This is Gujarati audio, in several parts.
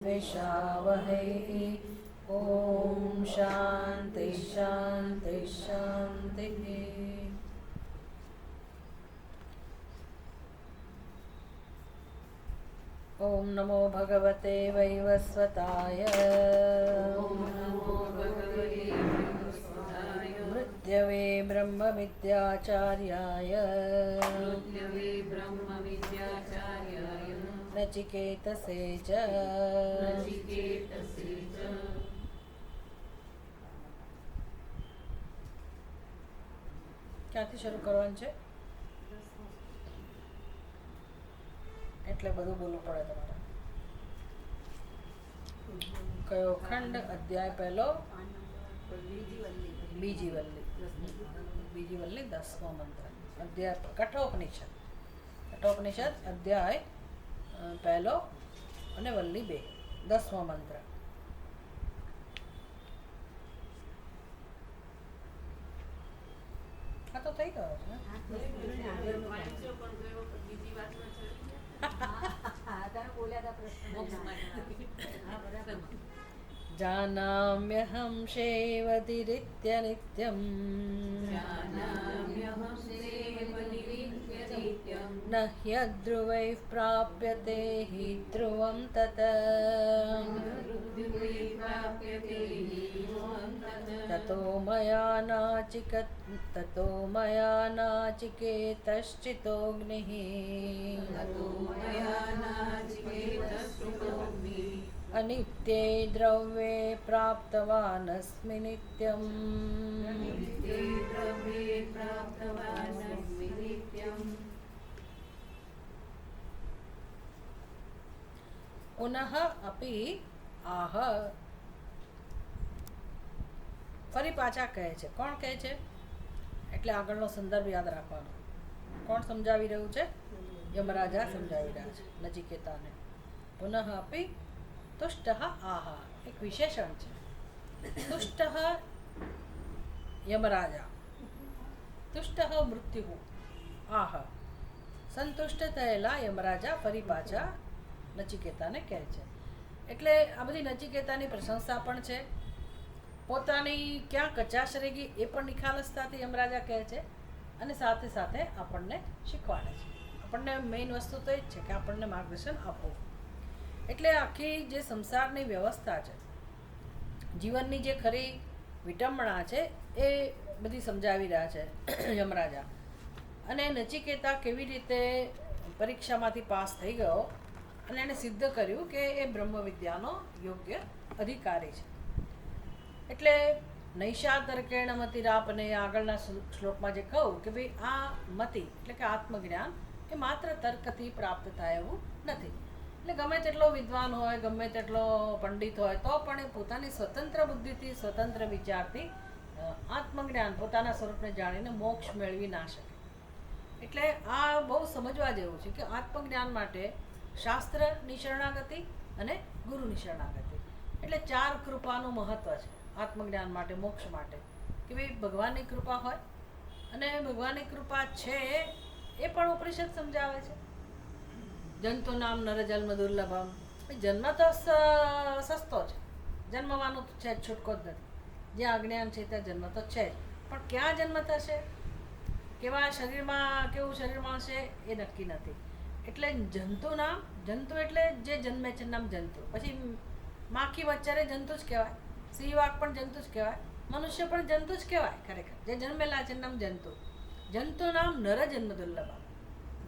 द्वेषावहै। ॐ शान्ति शान्ति शान्तिः। ॐ नमो भगवते वैवस्वताय मृत्यवे ब्रह्मविद्याचार्याय नचिकेतसे च ક્યાંથી શરૂ કરવાનું છે? એટલે બધું બોલવું પડે તમારે. કયો ખંડ? અધ્યાય પહેલો, બીજી વલ્લી 10મો મંત્ર. અધ્યાય કઠોપનિષદ અધ્યાય પહેલો અને વલ્લી 2, 10મો મંત્ર. આ તો થઈ ગયો છે. જાનામ્યહં શેવતિરિત્ય નિત્યં ન હ્યદ્રુવૈઃ પ્રાપ્યતે हि ध्रुवं तत् ततो मया नाचिकेतश्चितोऽग्निः अनित्ये द्रव्ये प्राप्तवानस्मि नित्यम् पुनः अपि आह. ફરી પાછા કહે છે. કોણ કહે છે? એટલે આગળનો સંદર્ભ યાદ રાખવાનો. કોણ સમજાવી રહ્યું છે? યમરાજા સમજાવી રહ્યા છે નચિકેતાને. પુનઃ અપી તુષ્ટ આહ. એક વિશેષણ છે. તુષ્ટ યમરાજા, તુષ્ટ મૃત્યુ, આહ. સંતુષ્ટ થયેલા યમરાજા ફરી પાછા નચિકેતાને કહે છે. એટલે આ બધી નચિકેતાની પ્રશંસા પણ છે. પોતાની ક્યાં કચાશ રહી ગઈ એ પણ નિખાલસતાથી યમરાજા કહે છે. અને સાથે સાથે આપણને શીખવાડે છે. આપણને મેઇન વસ્તુ તો એ જ છે કે આપણને માર્ગદર્શન આપવું. એટલે આખી જે સંસારની વ્યવસ્થા છે, જીવનની જે ખરી વિટંબણા છે, એ બધી સમજાવી રહ્યા છે યમરાજા. અને નચિકેતા કેવી રીતે પરીક્ષામાંથી પાસ થઈ ગયો અને એણે સિદ્ધ કર્યું કે એ બ્રહ્મ વિદ્યાનો યોગ્ય અધિકારી છે. એટલે નૈષાતર્કેણ મતિરાપને આગળના શ્લોકમાં જે કહું કે ભાઈ આ મતિ એટલે કે આત્મજ્ઞાન એ માત્ર તર્કથી પ્રાપ્ત થાય એવું નથી. એટલે ગમે તેટલો વિદ્વાન હોય, ગમે તેટલો પંડિત હોય, તો પણ એ પોતાની સ્વતંત્ર બુદ્ધિથી, સ્વતંત્ર વિચારથી આત્મજ્ઞાન, પોતાના સ્વરૂપને જાણીને મોક્ષ મેળવી ના શકે. એટલે આ બહુ સમજવા જેવું છે કે આત્મજ્ઞાન માટે શાસ્ત્રની શરણાગતિ અને ગુરુની શરણાગતિ, એટલે 4 કૃપાનું મહત્વ છે આત્મજ્ઞાન માટે, મોક્ષ માટે. કે ભાઈ ભગવાનની કૃપા હોય, અને ભગવાનની કૃપા છે એ પણ ઉપનિષદ સમજાવે છે. જંતુ નામ નર જન્મ દુર્લભમ. જન્મ તો સસ્તો છે, જન્મવાનું તો છે જ, છૂટકો જ નથી. જ્યાં અજ્ઞાન છે ત્યાં જન્મ તો છે જ, પણ ક્યાં જન્મ થશે, કેવા શરીરમાં, કેવું શરીર મળશે એ નક્કી નથી. એટલે જંતુ નામ, જંતુ એટલે જે જન્મે છે નામ જંતુ. પછી માખી વચ્ચરે જંતુ જ કહેવાય, સિંહ વાઘ પણ જંતુ જ કહેવાય, મનુષ્ય પણ જંતુ જ કહેવાય ખરેખર. જે જન્મેલા છે નામ જંતુ. જંતુ નામ નર જન્મ દુર્લભ.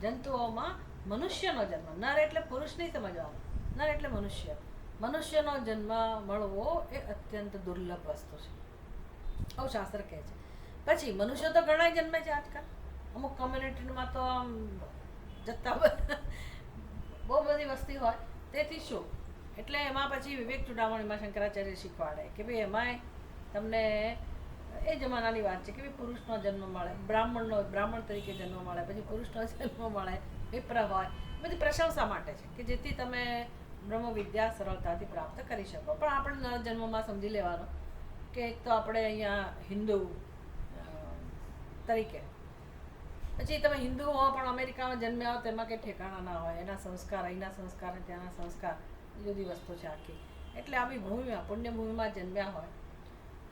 જંતુઓમાં મનુષ્યનો જન્મ, નર એટલે પુરુષ નહીં સમજવાનો, નર એટલે મનુષ્ય. મનુષ્યનો જન્મ મળવો એ અત્યંત દુર્લભ વસ્તુ છે, આવું શાસ્ત્ર કહે છે. પછી મનુષ્ય તો ઘણા જન્મે છે આજકાલ. અમુક કોમ્યુનિટીમાં તો આમ જથ્થા બહુ બધી વસ્તી હોય. તેથી શું, એટલે એમાં પછી વિવેક ચૂડામણીમાં શંકરાચાર્ય શીખવાડે કે ભાઈ એમાંય તમને એ જમાનાની વાત છે કે ભાઈ પુરુષનો જન્મ મળે, બ્રાહ્મણ તરીકે જન્મ મળે, પછી પુરુષનો જન્મ મળે, વિપ્ર હોય. બધી પ્રશંસા માટે છે કે જેથી તમે બ્રહ્મ વિદ્યા સરળતાથી પ્રાપ્ત કરી શકો. પણ આપણે નર જન્મમાં સમજી લેવાનું કે એક તો આપણે અહીંયા હિન્દુ તરીકે, પછી તમે હિન્દુ હો પણ અમેરિકામાં જન્મ્યા હો તેમાં કંઈ ઠેકાણા ના હોય. એના સંસ્કાર, અહીંના સંસ્કાર અને ત્યાંના સંસ્કાર જુદી વસ્તુ છે આખી. એટલે આવી ભૂમિમાં પુણ્યભૂમિમાં જન્મ્યા હોય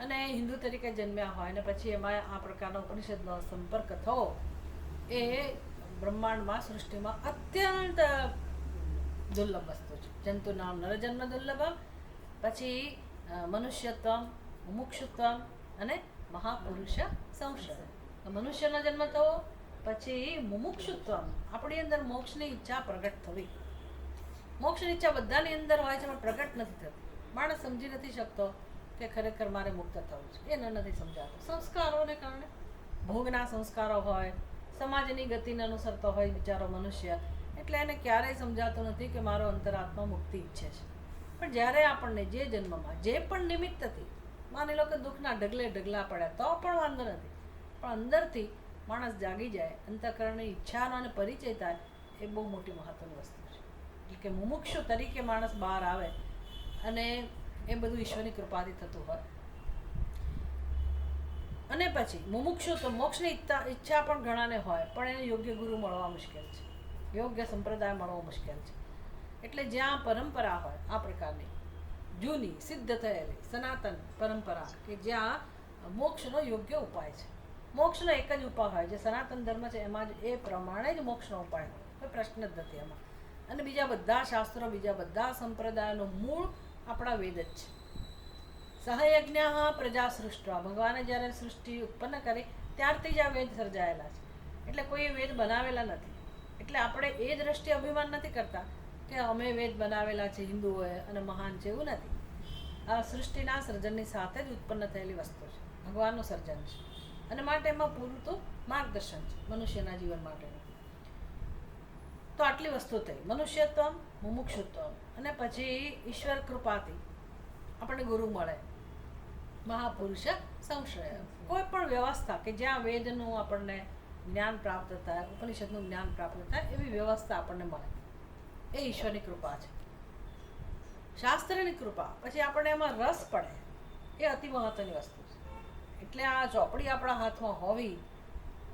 અને હિન્દુ તરીકે જન્મ્યા હોય અને પછી એમાં આ પ્રકારનો ઉપનિષદનો સંપર્ક થવો એ બ્રહ્માંડમાં સૃષ્ટિમાં અત્યંત દુર્લભ વસ્તુ છે. જંતુ નામ નરજન્મ દુર્લભમ, પછી મનુષ્યત્વમ, મુમુક્ષુત્વમ અને મહાપુરુષ સંશય. મનુષ્યનો જન્મ થવો, પછી મુમુક્ષુત્વમ, આપણી અંદર મોક્ષની ઈચ્છા પ્રગટ થવી. મોક્ષની ઈચ્છા બધાની અંદર હોય છે પણ પ્રગટ નથી થતી. માણસ સમજી નથી શકતો કે ખરેખર મારે મુક્ત થવું છે, એને નથી સમજાતું. સંસ્કારોને કારણે ભોગના સંસ્કારો હોય, સમાજની ગતિને અનુસરતો હોય બિચારો મનુષ્ય, એટલે એને ક્યારેય સમજાતું નથી કે મારો અંતરાત્મા મુક્તિ ઈચ્છે છે. પણ જ્યારે આપણને જે જન્મમાં જે પણ નિમિત્તથી, માની લો કે દુઃખના ઢગલે ઢગલા પડ્યા તો પણ વાંધો નથી, પણ અંદરથી માણસ જાગી જાય, અંતઃકરણની ઈચ્છાનો અને પરિચય થાય, એ બહુ મોટી મહત્વની વસ્તુ છે. એટલે કે મુમુક્ષુ તરીકે માણસ બહાર આવે અને એ બધું ઈશ્વરની કૃપાથી થતું હોય. અને પછી મુમુક્ષુ તો મોક્ષની ઈચ્છા પણ ઘણાને હોય, પણ એને યોગ્ય ગુરુ મળવા મુશ્કેલ છે, યોગ્ય સંપ્રદાય મળવો મુશ્કેલ છે. એટલે જ્યાં પરંપરા હોય આ પ્રકારની જૂની સિદ્ધ થયેલી સનાતન પરંપરા, કે જ્યાં મોક્ષનો યોગ્ય ઉપાય છે, મોક્ષનો એક જ ઉપાય હોય, જે સનાતન ધર્મ છે એમાં જ એ પ્રમાણે જ મોક્ષનો ઉપાય હોય, કોઈ પ્રશ્ન જ નથી એમાં. અને બીજા બધા શાસ્ત્રો, બીજા બધા સંપ્રદાયોનું મૂળ આપણા વેદ જ છે. સહયજ્ઞ પ્રજા સૃષ્ટવા, ભગવાને જ્યારે સૃષ્ટિ ઉત્પન્ન કરી ત્યારથી જ આ વેદ સર્જાયેલા છે. એટલે કોઈએ વેદ બનાવેલા નથી. એટલે આપણે એ દ્રષ્ટિએ અભિમાન નથી કરતા કે અમે વેદ બનાવેલા છે હિન્દુઓએ અને મહાન છે, એવું નથી. આ સૃષ્ટિના સર્જનની સાથે જ ઉત્પન્ન થયેલી વસ્તુ છે, ભગવાનનું સર્જન છે. અને માટે એમાં પૂરતું માર્ગદર્શન છે મનુષ્યના જીવન માટેનું. તો આટલી વસ્તુ થઈ, મનુષ્યત્વમ, મુમુક્ષુત્વમ, અને પછી ઈશ્વર કૃપાથી આપણને ગુરુ મળે, મહાપુરુષ સંશય. કોઈ પણ વ્યવસ્થા કે જ્યાં વેદનું આપણને જ્ઞાન પ્રાપ્ત થાય, ઉપનિષદનું જ્ઞાન પ્રાપ્ત થાય, એવી વ્યવસ્થા આપણને મળે, એ ઈશ્વરની કૃપા છે. શાસ્ત્રની કૃપા પછી આપણને એમાં રસ પડે, એ અતિ મહત્વની વસ્તુ છે. એટલે આ ચોપડી આપણા હાથમાં હોવી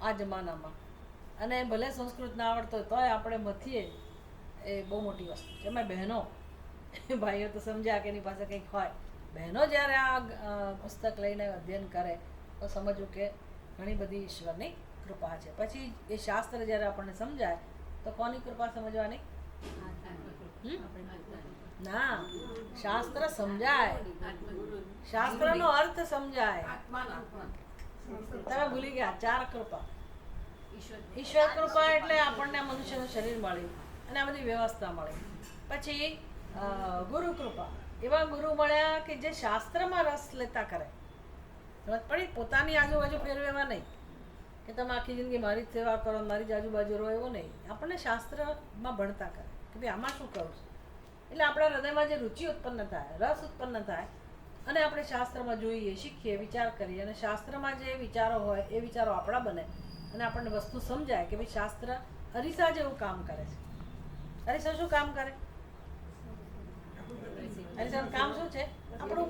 આ જમાનામાં, અને ભલે સંસ્કૃત ના આવડતો હોય તોય આપણે મથીએ, એ બહુ મોટી વસ્તુ છે. એમાં બહેનો, ભાઈઓ તો સમજ્યા કે એની પાસે કંઈક હોય, બહેનો જ્યારે આ પુસ્તક લઈને અધ્યયન કરે તો સમજવું કે ઘણી બધી ઈશ્વરની કૃપા છે. પછી એ શાસ્ત્ર જ્યારે આપણને સમજાય તો કોની કૃપા સમજવાની? ના, શાસ્ત્ર સમજાય, શાસ્ત્રનો અર્થ સમજાય. તમે ભૂલી ગયા 4 કૃપા. ઈશ્વર કૃપા એટલે આપણને મનુષ્યનું શરીર મળ્યું અને આ બધી વ્યવસ્થા મળી. પછી ગુરુ કૃપા, એવા ગુરુ મળ્યા કે જે શાસ્ત્રમાં રસ લેતા કરે. સમજ પડી? પોતાની આજુબાજુ ફેરવે એવા નહીં કે તમે આખી જિંદગી મારી જ સેવા કરો, મારી જ આજુબાજુ રહો, એવો નહીં. આપણને શાસ્ત્રમાં ભણતા કરે કે ભાઈ આમાં શું કરું છું. એટલે આપણા હૃદયમાં જે રુચિ ઉત્પન્ન થાય, રસ ઉત્પન્ન થાય, અને આપણે શાસ્ત્રમાં જોઈએ, શીખીએ, વિચાર કરીએ, અને શાસ્ત્રમાં જે વિચારો હોય એ વિચારો આપણા બને, અને આપણને વસ્તુ સમજાય કે ભાઈ શાસ્ત્ર અરીસા જેવું કામ કરે છે. અરીસા શું કામ કરે? અરીસાનું કામ શું છે? આપણું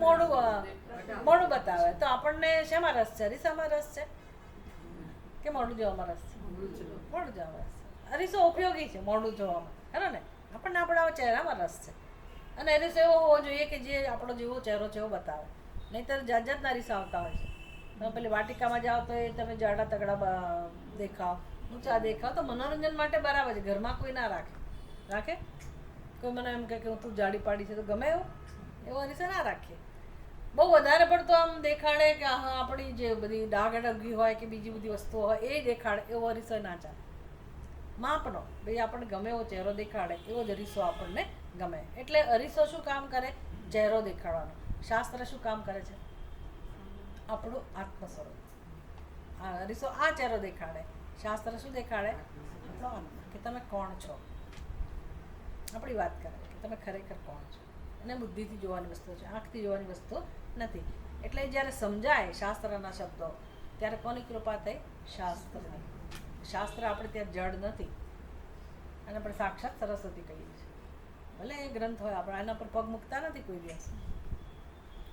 મોઢું બતાવે. તો આપણને શેમાં રસ છે? અરીસામાં રસ છે કે મોઢું જોવામાં રસ છે? મોઢું જોવામાં રસ છે. અરીસો ઉપયોગી છે મોઢું જોવામાં, ખરો ને? આપણને આપણા ચહેરામાં રસ છે. અને અરીસો એવો હોવો જોઈએ કે જે આપણો જેવો ચહેરો છે એવો બતાવે. નહીંતર જાત જાતના અરીસા આવતા હોય છે. તમે પેલી વાટિકામાં જાઓ તો એ તમે જાડા તગડા દેખાવ, ઊંચા દેખાવ, તો મનોરંજન માટે બરાબર છે. ઘરમાં કોઈ ના રાખે. કોઈ મને એમ કહે કે તું જાડી પાડી છે તો ગમે એવો અરીસો ના રાખીએ. બહુ વધારે પડતો આમ દેખાડે કે હા આપણી જે બધી ડાઘ ડગી હોય કે બીજી બધી વસ્તુઓ હોય એ દેખાડે, એવો અરીસો ના ચાલે. માપનો, ભાઈ આપણને ગમે એવો ચહેરો દેખાડે એવો જ અરીસો આપણને ગમે. એટલે અરીસો શું કામ કરે? ચહેરો દેખાડવાનો. શાસ્ત્ર શું કામ કરે છે? આપણું આત્મ સ્વરૂપ. આ અરીસો આ ચહેરો દેખાડે, શાસ્ત્ર શું દેખાડે? કે તમે કોણ છો. આપણી વાત કરે કે તમે ખરેખર કોણ છો. અને બુદ્ધિથી જોવાની વસ્તુ છે, આંખથી જોવાની વસ્તુ નથી. એટલે જ્યારે સમજાય શાસ્ત્રના શબ્દો ત્યારે કોની કૃપા થઈ? શાસ્ત્રની. શાસ્ત્ર આપણે ત્યાં જડ નથી, અને આપણે સાક્ષાત સરસ્વતી કહીએ છીએ. ભલે એ ગ્રંથ હોય, આપણે એના પર પગ મૂકતા નથી કોઈ દિવસ,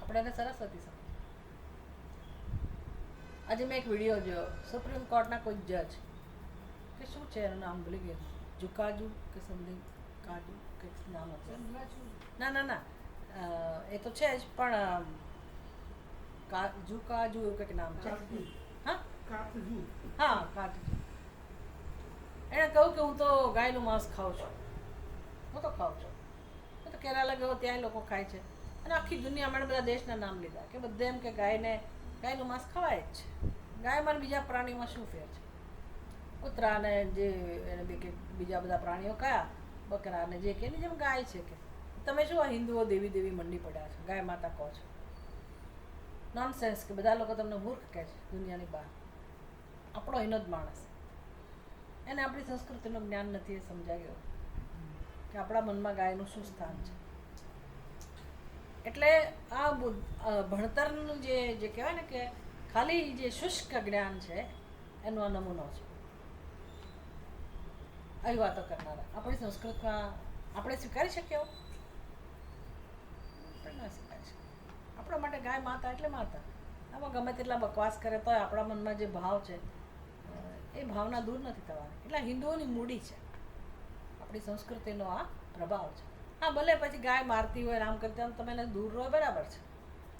આપણે એને સરસ્વતી સમજીએ. આજે મેં એક વિડીયો જોયો, સુપ્રીમ કોર્ટના કોઈ જજ, કે શું છે એનું નામ ભૂલી ગયું, જુકાજુ કે સમથિંગ, કાજુ કંઈક નામ હતું. ના ના ના એ તો છે જ પણ કાજુ કાજુ એવું કંઈક નામ છે. હા હા કાજુ. એણે કહ્યું કે હું તો ગાયનું માંસ ખાઉં છું. હું તો ખાઉં છું. હું તો કેરાલા ગયો ત્યાંય લોકો ખાય છે અને આખી દુનિયામાં બધા દેશના નામ લીધા કે બધે એમ કે ગાયનું માંસ ખવાય જ છે. ગાયમાં બીજા પ્રાણીમાં શું ફેર છે? કૂતરાને જે એને બીજા બધા પ્રાણીઓ કયા બકરાને જે કે એની જેમ ગાય છે કે તમે શું આ હિન્દુઓ દેવી દેવી મંડી પડ્યા છો, ગાય માતા કહો છો? નોનસેન્સ કે બધા લોકો તમને મૂર્ખ કહે છે દુનિયાની બહાર. આપણો એનો જ માણસ, એને આપણી સંસ્કૃતિનું જ્ઞાન નથી. એ સમજાય ગયું કે આપણા મનમાં ગાયનું શું સ્થાન છે. એટલે આ ભણતરનું જે કહેવાય ને કે ખાલી જે શુષ્ક જ્ઞાન છે એનો આ નમૂનો છે. આવી વાતો કરનારા આપણી સંસ્કૃતમાં આપણે સ્વીકારી શકીએ એવું? આપણે ના સ્વીકારી શકીએ. આપણા માટે ગાય માતા એટલે માતા. આમાં ગમે તેટલા બકવાસ કરે તો આપણા મનમાં જે ભાવ છે એ ભાવના દૂર નથી થવાની. એટલે હિન્દુઓની મૂડી છે, આપણી સંસ્કૃતિનો આ પ્રભાવ છે. હા ભલે પછી ગાય મારતી હોય આમ કરતા તમે એને દૂર રહો બરાબર છે,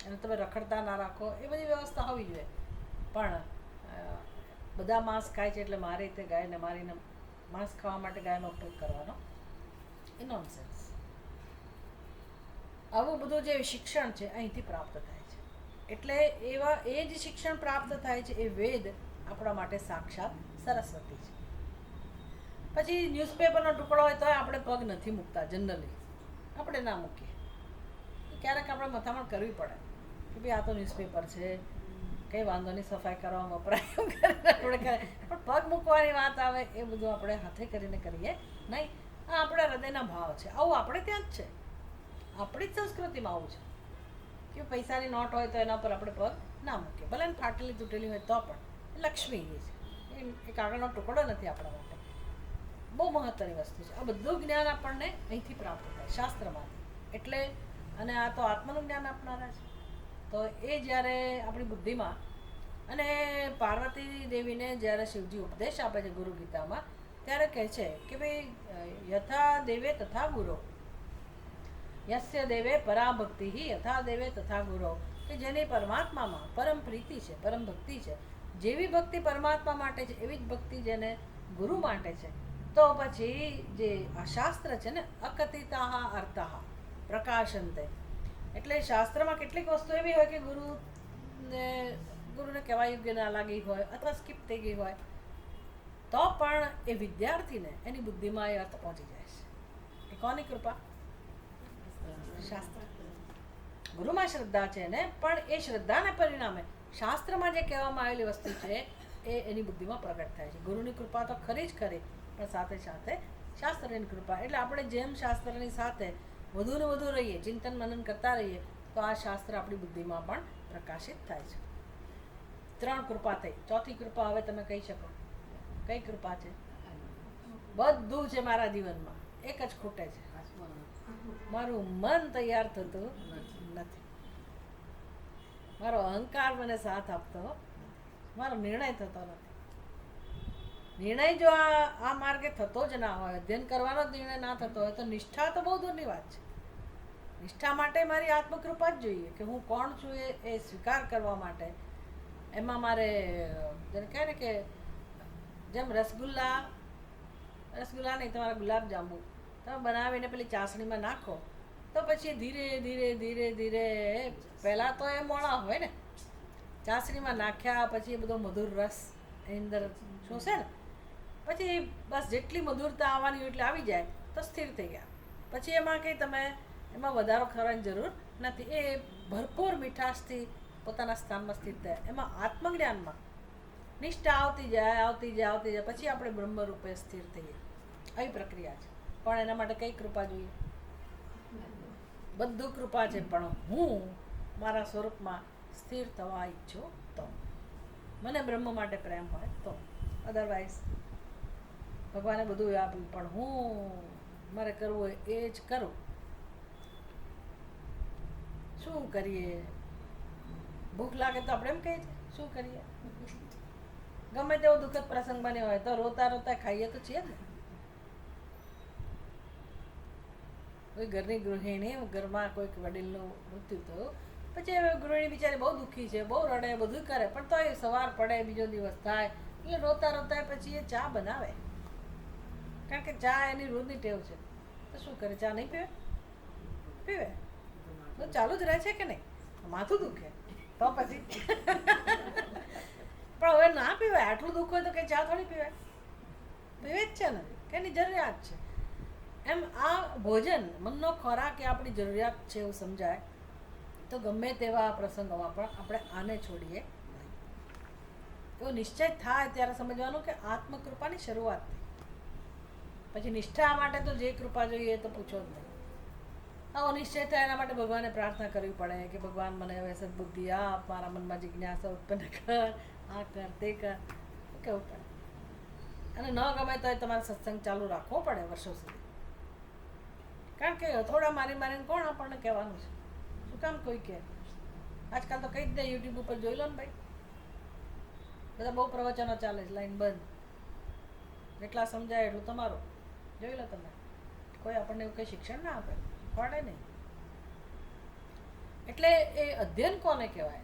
અને તમે રખડતા ના રાખો એ બધી વ્યવસ્થા હોવી જોઈએ. પણ બધા માંસ ખાય છે એટલે મારે રીતે ગાયને મારીને માંસ ખાવા માટે ગાયનો ઉપયોગ કરવાનો એ નોનસેન્સ. આવું બધું જે શિક્ષણ છે અહીંથી પ્રાપ્ત થાય છે. એટલે એ જ શિક્ષણ પ્રાપ્ત થાય છે એ વેદ આપણા માટે સાક્ષાત સરસ્વતી છે. પછી ન્યૂઝપેપરનો ટુકડો હોય તો આપણે પગ નથી મૂકતા. જનરલી આપણે ના મૂકીએ. ક્યારેક આપણે મથામણ કરવી પડે કે ભાઈ આ તો ન્યૂઝપેપર છે, કંઈ વાંધો નહીં, સફાઈ કરવામાં વપરાય આપણે કરે. પણ પગ મૂકવાની વાત આવે એ બધું આપણે હાથે કરીને કરીએ નહીં. આ આપણા હૃદયના ભાવ છે. આવું આપણે ત્યાં જ છે, આપણી જ સંસ્કૃતિમાં આવું છે કે પૈસાની નોટ હોય તો એના પર આપણે પગ ના મૂકીએ. ભલે ને ફાટેલી તૂટેલી હોય તો પણ લક્ષ્મી એ છે, એ કાગળનો ટુકડો નથી આપણા માટે. બહુ મહત્ત્વની વસ્તુ છે. આ બધું જ્ઞાન આપણને અહીંથી પ્રાપ્ત થાય, શાસ્ત્રમાંથી. એટલે અને આ તો આત્માનું જ્ઞાન આપનારા છે. તો એ જ્યારે આપણી બુદ્ધિમાં અને પાર્વતી દેવીને જ્યારે શિવજી ઉપદેશ આપે છે ગુરુ ગીતામાં, ત્યારે કહે છે કે ભાઈ યથા દેવે તથા ગુરો, યસ્ય દેવે પરાભક્તિ યથા દેવે તથા ગુરો, કે જેની પરમાત્મામાં પરમ પ્રીતિ છે, પરમ ભક્તિ છે, જેવી ભક્તિ પરમાત્મા માટે છે એવી જ ભક્તિ જેને ગુરુ માટે છે. તો પછી જે આ શાસ્ત્ર છે ને, અકથિતા અર્થા પ્રકાશંતે, એટલે શાસ્ત્રમાં કેટલીક વસ્તુ એવી હોય કે ગુરુને કહેવા યોગ્ય ના લાગી હોય અથવા સ્કીપ થઈ ગઈ હોય તો પણ એ વિદ્યાર્થીને એની બુદ્ધિમાં એ અર્થ પહોંચી જાય છે. એ કોની કૃપા? શાસ્ત્ર. ગુરુમાં શ્રદ્ધા છે ને, પણ એ શ્રદ્ધાના પરિણામે શાસ્ત્રમાં જે કહેવામાં આવેલી વસ્તુ છે એ એની બુદ્ધિમાં પ્રગટ થાય છે. ગુરુની કૃપા તો ખરી જ ખરી, પણ સાથે સાથે શાસ્ત્રની કૃપા. એટલે આપણે જેમ શાસ્ત્રની સાથે વધુ ને વધુ રહીએ, ચિંતન મનન કરતા રહીએ, તો આ શાસ્ત્ર આપણી બુદ્ધિમાં પણ પ્રકાશિત થાય છે. 3 કૃપા થઈ. ચોથી કૃપા હવે તમે કહી શકો કઈ કૃપા છે? બધું છે મારા જીવનમાં, એક જ ખૂટે છે, મારું મન તૈયાર થતું નથી, મારો અહંકાર મને સાથ આપતો, મારો નિર્ણય થતો નથી. નિર્ણય જો આ માર્ગે થતો જ ના હોય, અધ્યયન કરવાનો જ નિર્ણય ના થતો હોય, તો નિષ્ઠા તો બહુ દૂરની વાત છે. નિષ્ઠા માટે મારી આત્મકૃપા જ જોઈએ કે હું કોણ છું એ સ્વીકાર કરવા માટે. એમાં મારે જેને કહે ને કે જેમ રસગુલ્લા નહીં, તમારા ગુલાબજાંબુ તમે બનાવીને પેલી ચાસણીમાં નાખો તો પછી ધીરે ધીરે ધીરે ધીરે પહેલાં તો એ મોળા હોય ને, ચાસણીમાં નાખ્યા પછી એ બધો મધુર રસ એની અંદર શોષે ને, પછી બસ જેટલી મધુરતા આવવાની હોય એટલે આવી જાય તો સ્થિર થઈ ગયા. પછી એમાં કંઈ તમે એમાં વધારો કરવાની જરૂર નથી. એ ભરપૂર મીઠાશથી પોતાના સ્થાનમાં સ્થિત થાય. એમાં આત્મજ્ઞાનમાં નિષ્ઠા આવતી જાય પછી આપણે બ્રહ્મરૂપે સ્થિર થઈએ. આવી પ્રક્રિયા છે. પણ એના માટે કઈ કૃપા જોઈએ? બધું કૃપા છે, પણ હું મારા સ્વરૂપમાં સ્થિર થવા ઈચ્છું તો, મને બ્રહ્મ માટે પ્રેમ હોય તો. અધરવાઇઝ ભગવાને બધું આપ્યું પણ હું મારે કરવું હોય એ જ કરું. શું કરીએ? ભૂખ લાગે તો આપણે એમ કહીએ શું કરીએ? ગમે તેવો દુઃખદ પ્રસંગ બન્યો હોય તો રોતા રોતા ખાઈએ તો છીએ જ ને. કોઈ ઘરની ગૃહિણી, ઘરમાં કોઈક વડીલનું મૃત્યુ થયું, પછી હવે ગૃહિણી બિચારી બહુ દુઃખી છે, બહુ રડે, બધું કરે, પણ તો એ સવાર પડે, બીજો દિવસ થાય એટલે રોતા રોતા પછી એ ચા બનાવે, કારણ કે ચા એની રોજની ટેવ છે. તો શું કરે, ચા નહીં પીવે? પીવે તો ચાલુ જ રહે છે કે નહીં? માથું દુખે તો પછી પણ હવે ના પીવાય, આટલું દુઃખ હોય તો કંઈ ચા થોડી પીવાય, પીવે જ છે ને, કે એની જરૂરિયાત છે. એમ આ ભોજન, મનનો ખોરાક એ આપણી જરૂરિયાત છે એવું સમજાય તો ગમે તેવા પ્રસંગોમાં પણ આપણે આને છોડીએ નહીં. એવો નિશ્ચય થાય ત્યારે સમજવાનું કે આત્મકૃપાની શરૂઆત થઈ. પછી નિષ્ઠા માટે તો જે કૃપા જોઈએ તો પૂછો જ નહીં. આવો નિશ્ચય થાય એના માટે ભગવાનને પ્રાર્થના કરવી પડે કે ભગવાન મને હવે સદબુદ્ધિ આપ, મારા મનમાં જિજ્ઞાસા ઉત્પન્ન કર, આ કર તે કર, કહેવું પડે. અને ન ગમે તો તમારે સત્સંગ ચાલુ રાખવો પડે વર્ષો સુધી, કારણ કે થોડા મારી મારીને કોણ આપણને કહેવાનું છે? શું કામ કોઈ કહે? આજકાલ તો કહી જ દે, યુટ્યુબ ઉપર જોઈ લો ને ભાઈ, બધા બહુ પ્રવચનો ચાલે છે, લાઈન બંધ, જેટલા સમજાય એટલું તમારું જોઈ લો તમે. કોઈ આપણને એવું કંઈ શિક્ષણ ના આપે, પડે નહીં. એટલે એ અધ્યયન કોને કહેવાય?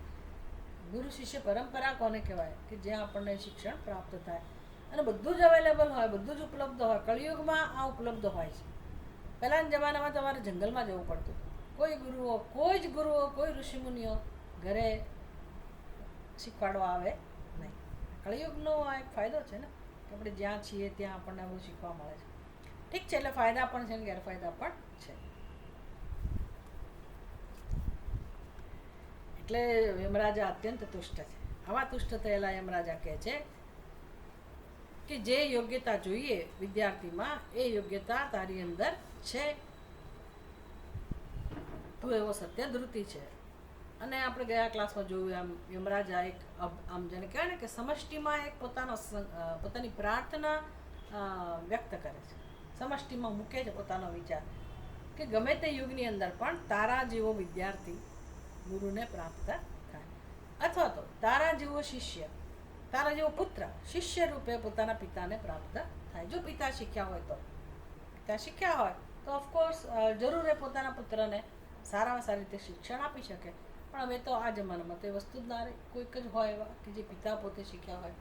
ગુરુ શિષ્ય પરંપરા કોને કહેવાય? કે જ્યાં આપણને શિક્ષણ પ્રાપ્ત થાય અને બધું જ અવેલેબલ હોય, બધું જ ઉપલબ્ધ હોય. કળિયુગમાં આ ઉપલબ્ધ હોય છે. પહેલાંના જમાનામાં તમારે જંગલમાં જવું પડતું. કોઈ જ ગુરુઓ, કોઈ ઋષિમુનિઓ ઘરે શીખવાડવા આવે નહીં. કળિયુગનો આ એક ફાયદો છે ને, કે આપણે જ્યાં છીએ ત્યાં આપણને બધું શીખવા મળે છે. ઠીક છે, એટલે ફાયદા પણ છે ને ગેરફાયદા પણ છે. એટલે યમરાજા અત્યંત તુષ્ટ છે. આવા તુષ્ટ થયેલા યમરાજા કહે છે કે જે યોગ્યતા જોઈએ વિદ્યાર્થીમાં, એ યોગ્યતા તારી અંદર છે. તું એવો સત્યધૃતિ છે. અને આપણે ગયા ક્લાસમાં જોયું, આમ યમરાજા એક આમ જેને કહેવાય ને કે સમષ્ટિમાં એક પોતાની પ્રાર્થના વ્યક્ત કરે છે, સમષ્ટિમાં મૂકે છે પોતાનો વિચાર કે ગમે તે યુગની અંદર પણ તારા જેવો વિદ્યાર્થી ગુરુને પ્રાપ્ત થાય, અથવા તો તારા જેવો શિષ્ય, તારા જેવો પુત્ર શિષ્ય રૂપે પોતાના પિતાને પ્રાપ્ત થાય. જો પિતા શીખ્યા હોય તો, પિતા શીખ્યા હોય તો ઓફકોર્સ જરૂર એ પોતાના પુત્રને સારામાં સારી રીતે શિક્ષણ આપી શકે. પણ હવે તો આ જમાનામાં તો એ વસ્તુ જ ના રહે. કોઈક જ હોય એવા કે જે પિતા પોતે શીખ્યા હોય.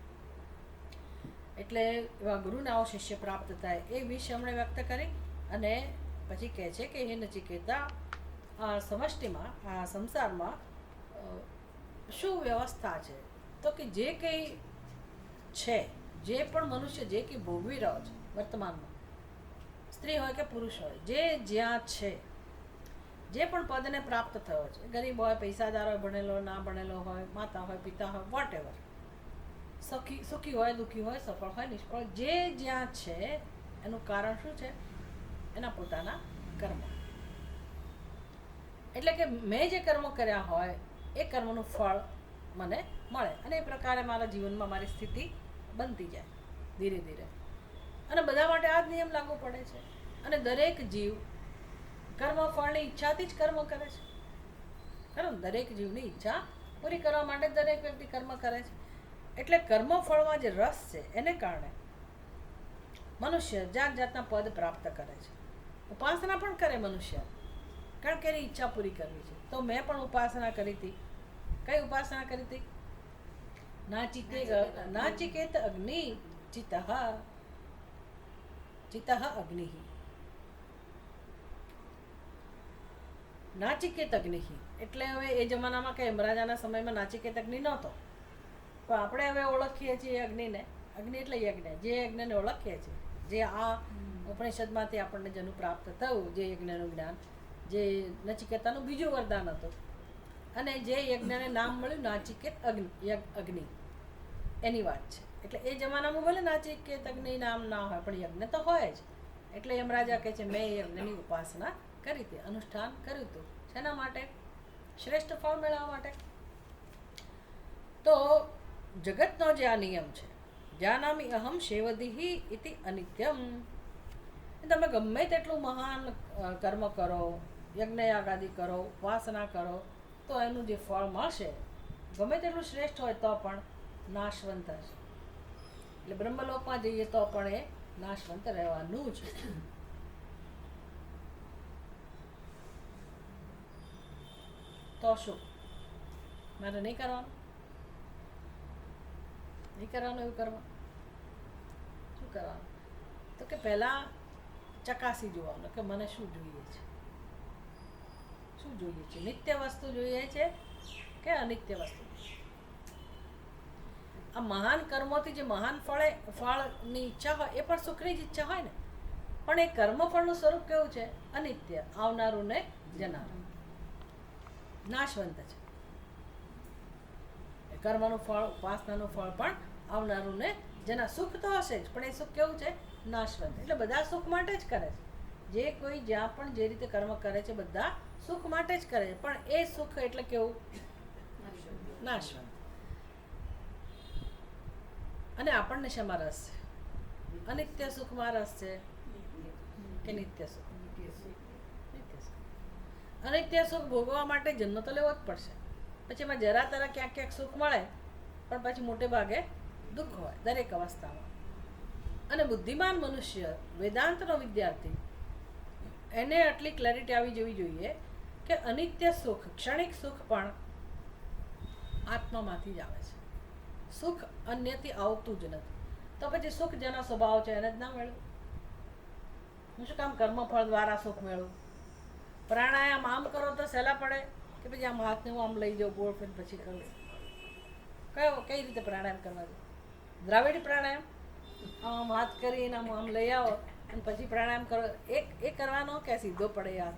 એટલે એવા ગુરુને આવો શિષ્ય પ્રાપ્ત થાય એ વિશે એમણે વ્યક્ત કરી. અને પછી કહે છે કે હે નચિકેતા, આ સમષ્ટિમાં, આ સંસારમાં શું વ્યવસ્થા છે? તો કે જે કંઈ છે, જે પણ મનુષ્ય જે કંઈ ભોગવી રહ્યો છે વર્તમાનમાં, સ્ત્રી હોય કે પુરુષ હોય, જે જ્યાં છે, જે પણ પદને પ્રાપ્ત થયો છે, ગરીબ હોય, પૈસાદાર હોય, ભણેલો ના ભણેલો હોય, માતા હોય, પિતા હોય, વોટ એવર, સુખી હોય, દુઃખી હોય, સફળ હોય, નિષ્ફળ, જે જ્યાં છે એનું કારણ શું છે? એના પોતાના કર્મ. એટલે કે મેં જે કર્મો કર્યા હોય એ કર્મનું ફળ મને મળે, અને એ પ્રકારે મારા જીવનમાં મારી સ્થિતિ બનતી જાય ધીરે ધીરે. અને બધા માટે આ જ નિયમ લાગુ પડે છે. અને દરેક જીવ કર્મફળની ઈચ્છાથી જ કર્મ કરે છે. ખરું, દરેક જીવની ઈચ્છા પૂરી કરવા માટે દરેક વ્યક્તિ કર્મ કરે છે. એટલે કર્મફળમાં જે રસ છે એને કારણે મનુષ્ય જાત જાતના પદ પ્રાપ્ત કરે છે. ઉપાસના પણ કરે મનુષ્ય, કારણ કે એની ઈચ્છા પૂરી કરવી છે. તો મેં પણ ઉપાસના કરી હતી. કઈ ઉપાસના કરી હતી? નાચિકેત અગ્નિ ચિતઃ અગ્નિ, નાચિકેત અગ્નિ. એટલે હવે એ જમાનામાં કે યમરાજાના સમયમાં નાચિકેત અગ્નિ નહોતો, તો આપણે હવે ઓળખીએ છીએ અગ્નિને. અગ્નિ એટલે યજ્ઞ, જે યજ્ઞને ઓળખીએ છીએ, જે આ ઉપનિષદમાંથી આપણને જેનું પ્રાપ્ત થયું, જે યજ્ઞનું જ્ઞાન, જે નચિકેતાનું બીજું વરદાન હતું, અને જે યજ્ઞને નામ મળ્યું નાચિકેત અગ્નિ, એની વાત છે. એટલે એ જમાનામાં ભલે નાચિકેત અગ્નિ નામ ના હોય, પણ યજ્ઞ તો હોય જ. એટલે યમરાજા કહે છે મેં યજ્ઞની ઉપાસના કરી હતી, અનુષ્ઠાન કર્યું હતું. શેના માટે? શ્રેષ્ઠ ફળ મેળવવા માટે. તો જગતનો જે આ નિયમ છે, જાનામિ અહમ શેવદિહિ ઇતિ અનિત્યમ, તમે ગમે તેટલું મહાન કર્મ કરો, યજ્ઞયાગાદિ કરો, ઉપાસના કરો, તો એનું જે ફળ મળશે ગમે તેટલું શ્રેષ્ઠ હોય તો પણ નાશવંત હશે. એટલે બ્રહ્મલોકમાં જઈએ તો પણ એ નાશવંત રહેવાનું જ. તો શું મારે નહીં કરવાનું? નહીં કરવાનું એવું કરવાનું? શું કરવાનું? તો કે પહેલાં ચકાસી જોવાનું કે મને શું જોઈએ છે. શું જોઈએ છે? નિત્ય વસ્તુ જોઈએ છે કે અનિત્ય વસ્તુ? આ મહાન કર્મોથી જે મહાન ફળની ઈચ્છા હોય એ પણ સુખની જ ઈચ્છા હોય ને, પણ એ કર્મફળનું સ્વરૂપ કેવું છે? અનિત્ય, આવનારું ને જનારું, નાશવંત છે. કર્મનું ફળ, ઉપાસનાનું ફળ પણ આવનારું ને જેના સુખ તો હશે જ, પણ એ સુખ કેવું છે? નાશવંત. એટલે બધા સુખ માટે જ કરે છે. જે કોઈ જ્યાં પણ જે રીતે કર્મ કરે છે બધા સુખ માટે જ કરે છે, પણ એ સુખ એટલે કેવું? નાશવંત. અને આપણને શેમાં રસ છે? અનિત્ય સુખમાં રસ છે કે નિત્ય સુખ? નિત્ય સુખ. અનિત્ય સુખ ભોગવવા માટે જન્મ તો લેવો જ પડશે. પછી એમાં જરા તરા ક્યાંક ક્યાંક સુખ મળે, પણ પછી મોટે ભાગે દુઃખ હોય દરેક અવસ્થામાં. અને બુદ્ધિમાન મનુષ્ય, વેદાંતનો વિદ્યાર્થી, એને આટલી ક્લેરિટી આવી જવી જોઈએ કે અનિત્ય સુખ, ક્ષણિક સુખ પણ આત્મામાંથી જ આવે છે. સુખ અન્યથી આવતું જ નથી. તો પછી સુખ જેનો સ્વભાવ છે એને જ ના મેળવું? હું શું કામ કર્મફળ દ્વારા સુખ મેળવું? પ્રાણાયામ આમ કરો તો સહેલા પડે કે પછી આમ હાથને હું આમ લઈ જાઉં ગોળ ફેર પછી કરું? કઈ રીતે પ્રાણાયામ કરવા જોઈએ? દ્રાવિડી પ્રાણાયામ આમ હાથ કરીને આમ લઈ આવો અને પછી પ્રાણાયામ કરો, એ કરવાનો કે સીધો પડે યાર?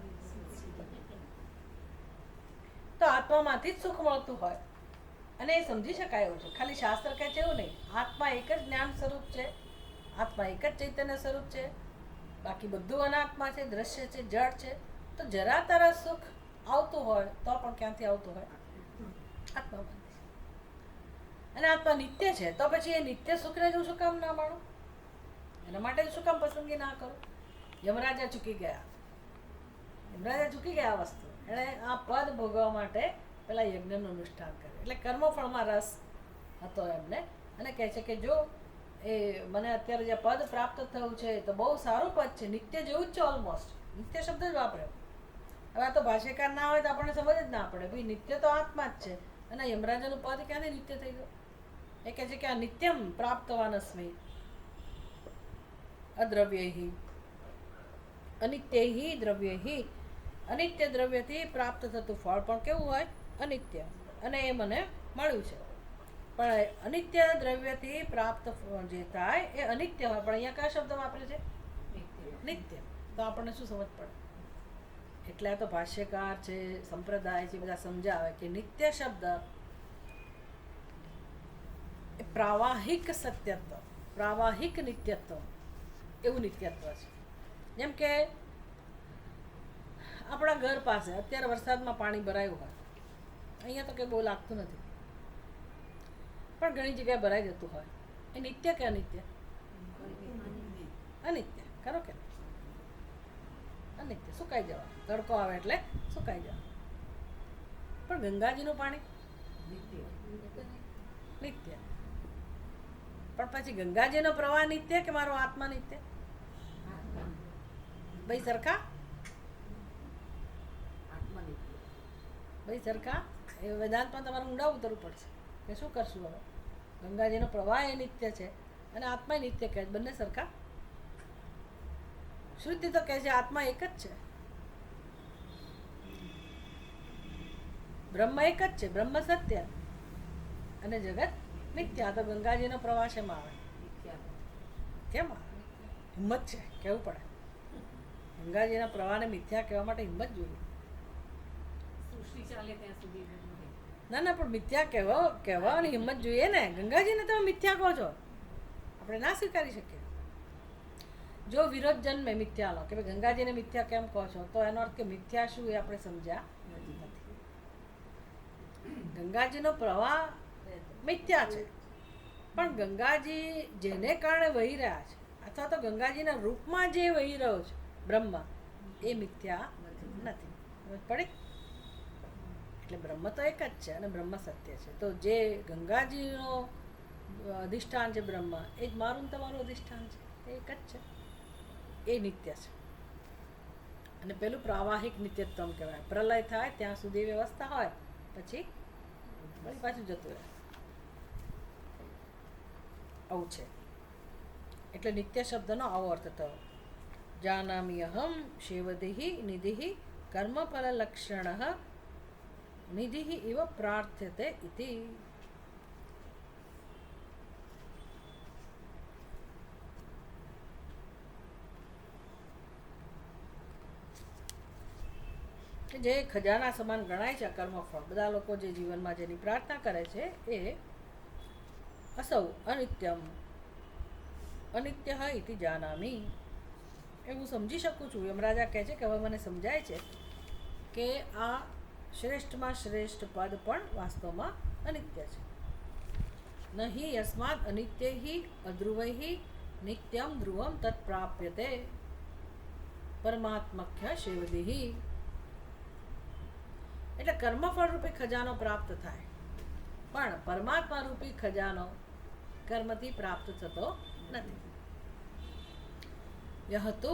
તો આત્મામાંથી જ સુખ મળતું હોય અને એ સમજી શકાય એવું છે. ખાલી શાસ્ત્ર કહે છે એવું નહીં. આત્મા એક જ જ્ઞાન સ્વરૂપ છે, આત્મા એક જ ચૈતન્ય સ્વરૂપ છે, બાકી બધું અનાત્મા છે, દ્રશ્ય છે, જળ છે. તો જરા તરા સુખ આવતું હોય તો પણ ક્યાંથી આવતું હોય? આત્મામાંથી. અને આત્મા નિત્ય છે, તો પછી એ નિત્ય સુખને જ હું શું કામ ના માનું? એના માટે શું કામ પસંદગી ના કરું? યમરાજા ચૂકી ગયા. યમરાજા ચૂકી ગયા આ વસ્તુ. એણે આ પદ ભોગવવા માટે પેલા યજ્ઞનું અનુષ્ઠાન કર્યું. એટલે કર્મફળમાં રસ હતો એમને, અને કહે છે કે જો એ મને અત્યારે જે પદ પ્રાપ્ત થયું છે તો બહુ સારું પદ છે, નિત્ય જેવું જ છે ઓલમોસ્ટ. નિત્ય શબ્દ જ વાપર્યો. હવે આ તો ભાષ્યકાર ના હોય તો આપણને સમજ જ ના પડે. ભાઈ નિત્ય તો આત્મા જ છે, અને યમરાજાનું પદ ક્યાંથી નિત્ય થઈ ગયું? એ કહે છે કે આ નિત્યમ પ્રાપ્તવાનસ્મી અદ્રવ્યૈ અનિત્યૈ દ્રવ્યૈ. અનિત્ય દ્રવ્યથી પ્રાપ્ત થતું ફળ પણ કેવું હોય? અનિત્ય. અને એ મને મળ્યું છે. પણ અનિત્ય દ્રવ્યથી પ્રાપ્ત જે થાય એ અનિત્ય હોય, પણ અહીંયા કયા શબ્દ વાપરે છે? નિત્ય. તો આપણને શું સમજ પડે? એટલે આ તો ભાષ્યકાર છે, સંપ્રદાય છે, બધા સમજાવે કે નિત્ય શબ્દ એ પ્રાવાહિક સત્યત્વ, પ્રાવાહિક નિત્યત્વ, એવું નિત્યત્વ છે. જેમ કે આપણા ઘર પાસે અત્યારે વરસાદમાં પાણી ભરાયું હોય, અહીંયા તો કંઈ બહુ લાગતું નથી, પણ ઘણી જગ્યાએ ભરાઈ જતું હોય, એ નિત્ય કે અનિત્ય? અનિત્ય. ખરો કે? અનિત્ય. સુકાઈ જવા, તડકો આવે એટલે સુકાઈ જવા. પણ ગંગાજીનું પાણી નિત્ય. પણ પછી ગંગાજીનો પ્રવાહ નિત્ય કે મારો આત્મા નિત્ય? ભાઈ સરખા? ભાઈ સરખા? એ વેદાંતમાં તમારે ઊંડા ઉતરવું પડશે કે શું કરશું હવે? ગંગાજીનો પ્રવાહ એ નિત્ય છે અને આત્મા નિત્ય કહે છે, બંને સરખા? શ્રુતિ તો કહે છે આત્મા એક જ છે, બ્રહ્મ એક જ છે, બ્રહ્મ સત્ય અને જગત મિથ્યા. તો ગંગાજીનો પ્રવાહ શેમાં આવે? કેમ આવે? હિંમત છે, કહેવું પડે. ગંગાજીના પ્રવાહને મિથ્યા કહેવા માટે હિંમત જોઈએ. ના ના, પણ મિથ્યા કહેવાની હિંમત જોઈએ ને. ગંગાજીને તમે મિથ્યા કહો છો, આપણે ના સ્વીકારી શકીએ. જો વિરોધ જન્મે મિથ્યાનો કે ભાઈ ગંગાજીને મિથ્યા કેમ કહો છો, તો એનો અર્થ કે મિથ્યા શું એ આપણે સમજ્યા નથી. ગંગાજીનો પ્રવાહ મિથ્યા છે, પણ ગંગાજી જેને કારણે વહી રહ્યા છે અથવા તો ગંગાજીના રૂપમાં જે વહી રહ્યો છે બ્રહ્મ, એ મિથ્યા નથી. સમજ પડી? એટલે બ્રહ્મ તો એક જ છે અને બ્રહ્મ સત્ય છે. તો જે ગંગાજીનો અધિષ્ઠાન છે બ્રહ્મ, એ જ મારું તમારું અધિષ્ઠાન છે, એ એક જ છે, એ નિત્ય છે. અને પેલું પ્રાવાહિક નિત્યત્વમ કહેવાય. પ્રલય થાય ત્યાં સુધી વ્યવસ્થા હોય, પછી ફરી પાછું જતું રહે. આવું છે. એટલે નિત્ય શબ્દનો આવો અર્થ થયો. જાનામી અહમ શેવદેહિ નિધિ કર્મફલ લક્ષણ નિધિ ઇવ પ્રાર્થ્યતે ઇતિ. જે ખજાના સમાન ગણાય છે કર્મફળ, બધા લોકો જે જીવનમાં જેની પ્રાર્થના કરે છે એ અસૌ અનિત્યમ અનિત્ય ઇતિ જાનામી. એ હું સમજી શકું છું. યમરાજા કહે છે કે હવે મને સમજાય છે કે આ શ્રેષ્ઠમાં શ્રેષ્ઠ પદ પણ વાસ્તવમાં અનિત્ય છે. નહીં યસ્માદ અનિત્યૈ અધ્રુવૈ નિત્યમ ધ્રુવમ તત્પ્રાપ્યતે પરમાત્મખ્ય શેવદેહિ. એટલે કર્મફળ રૂપી ખજાનો પ્રાપ્ત થાય, પણ પરમાત્મા રૂપી ખજાનો કર્મથી પ્રાપ્ત થતો નથી. યહ તો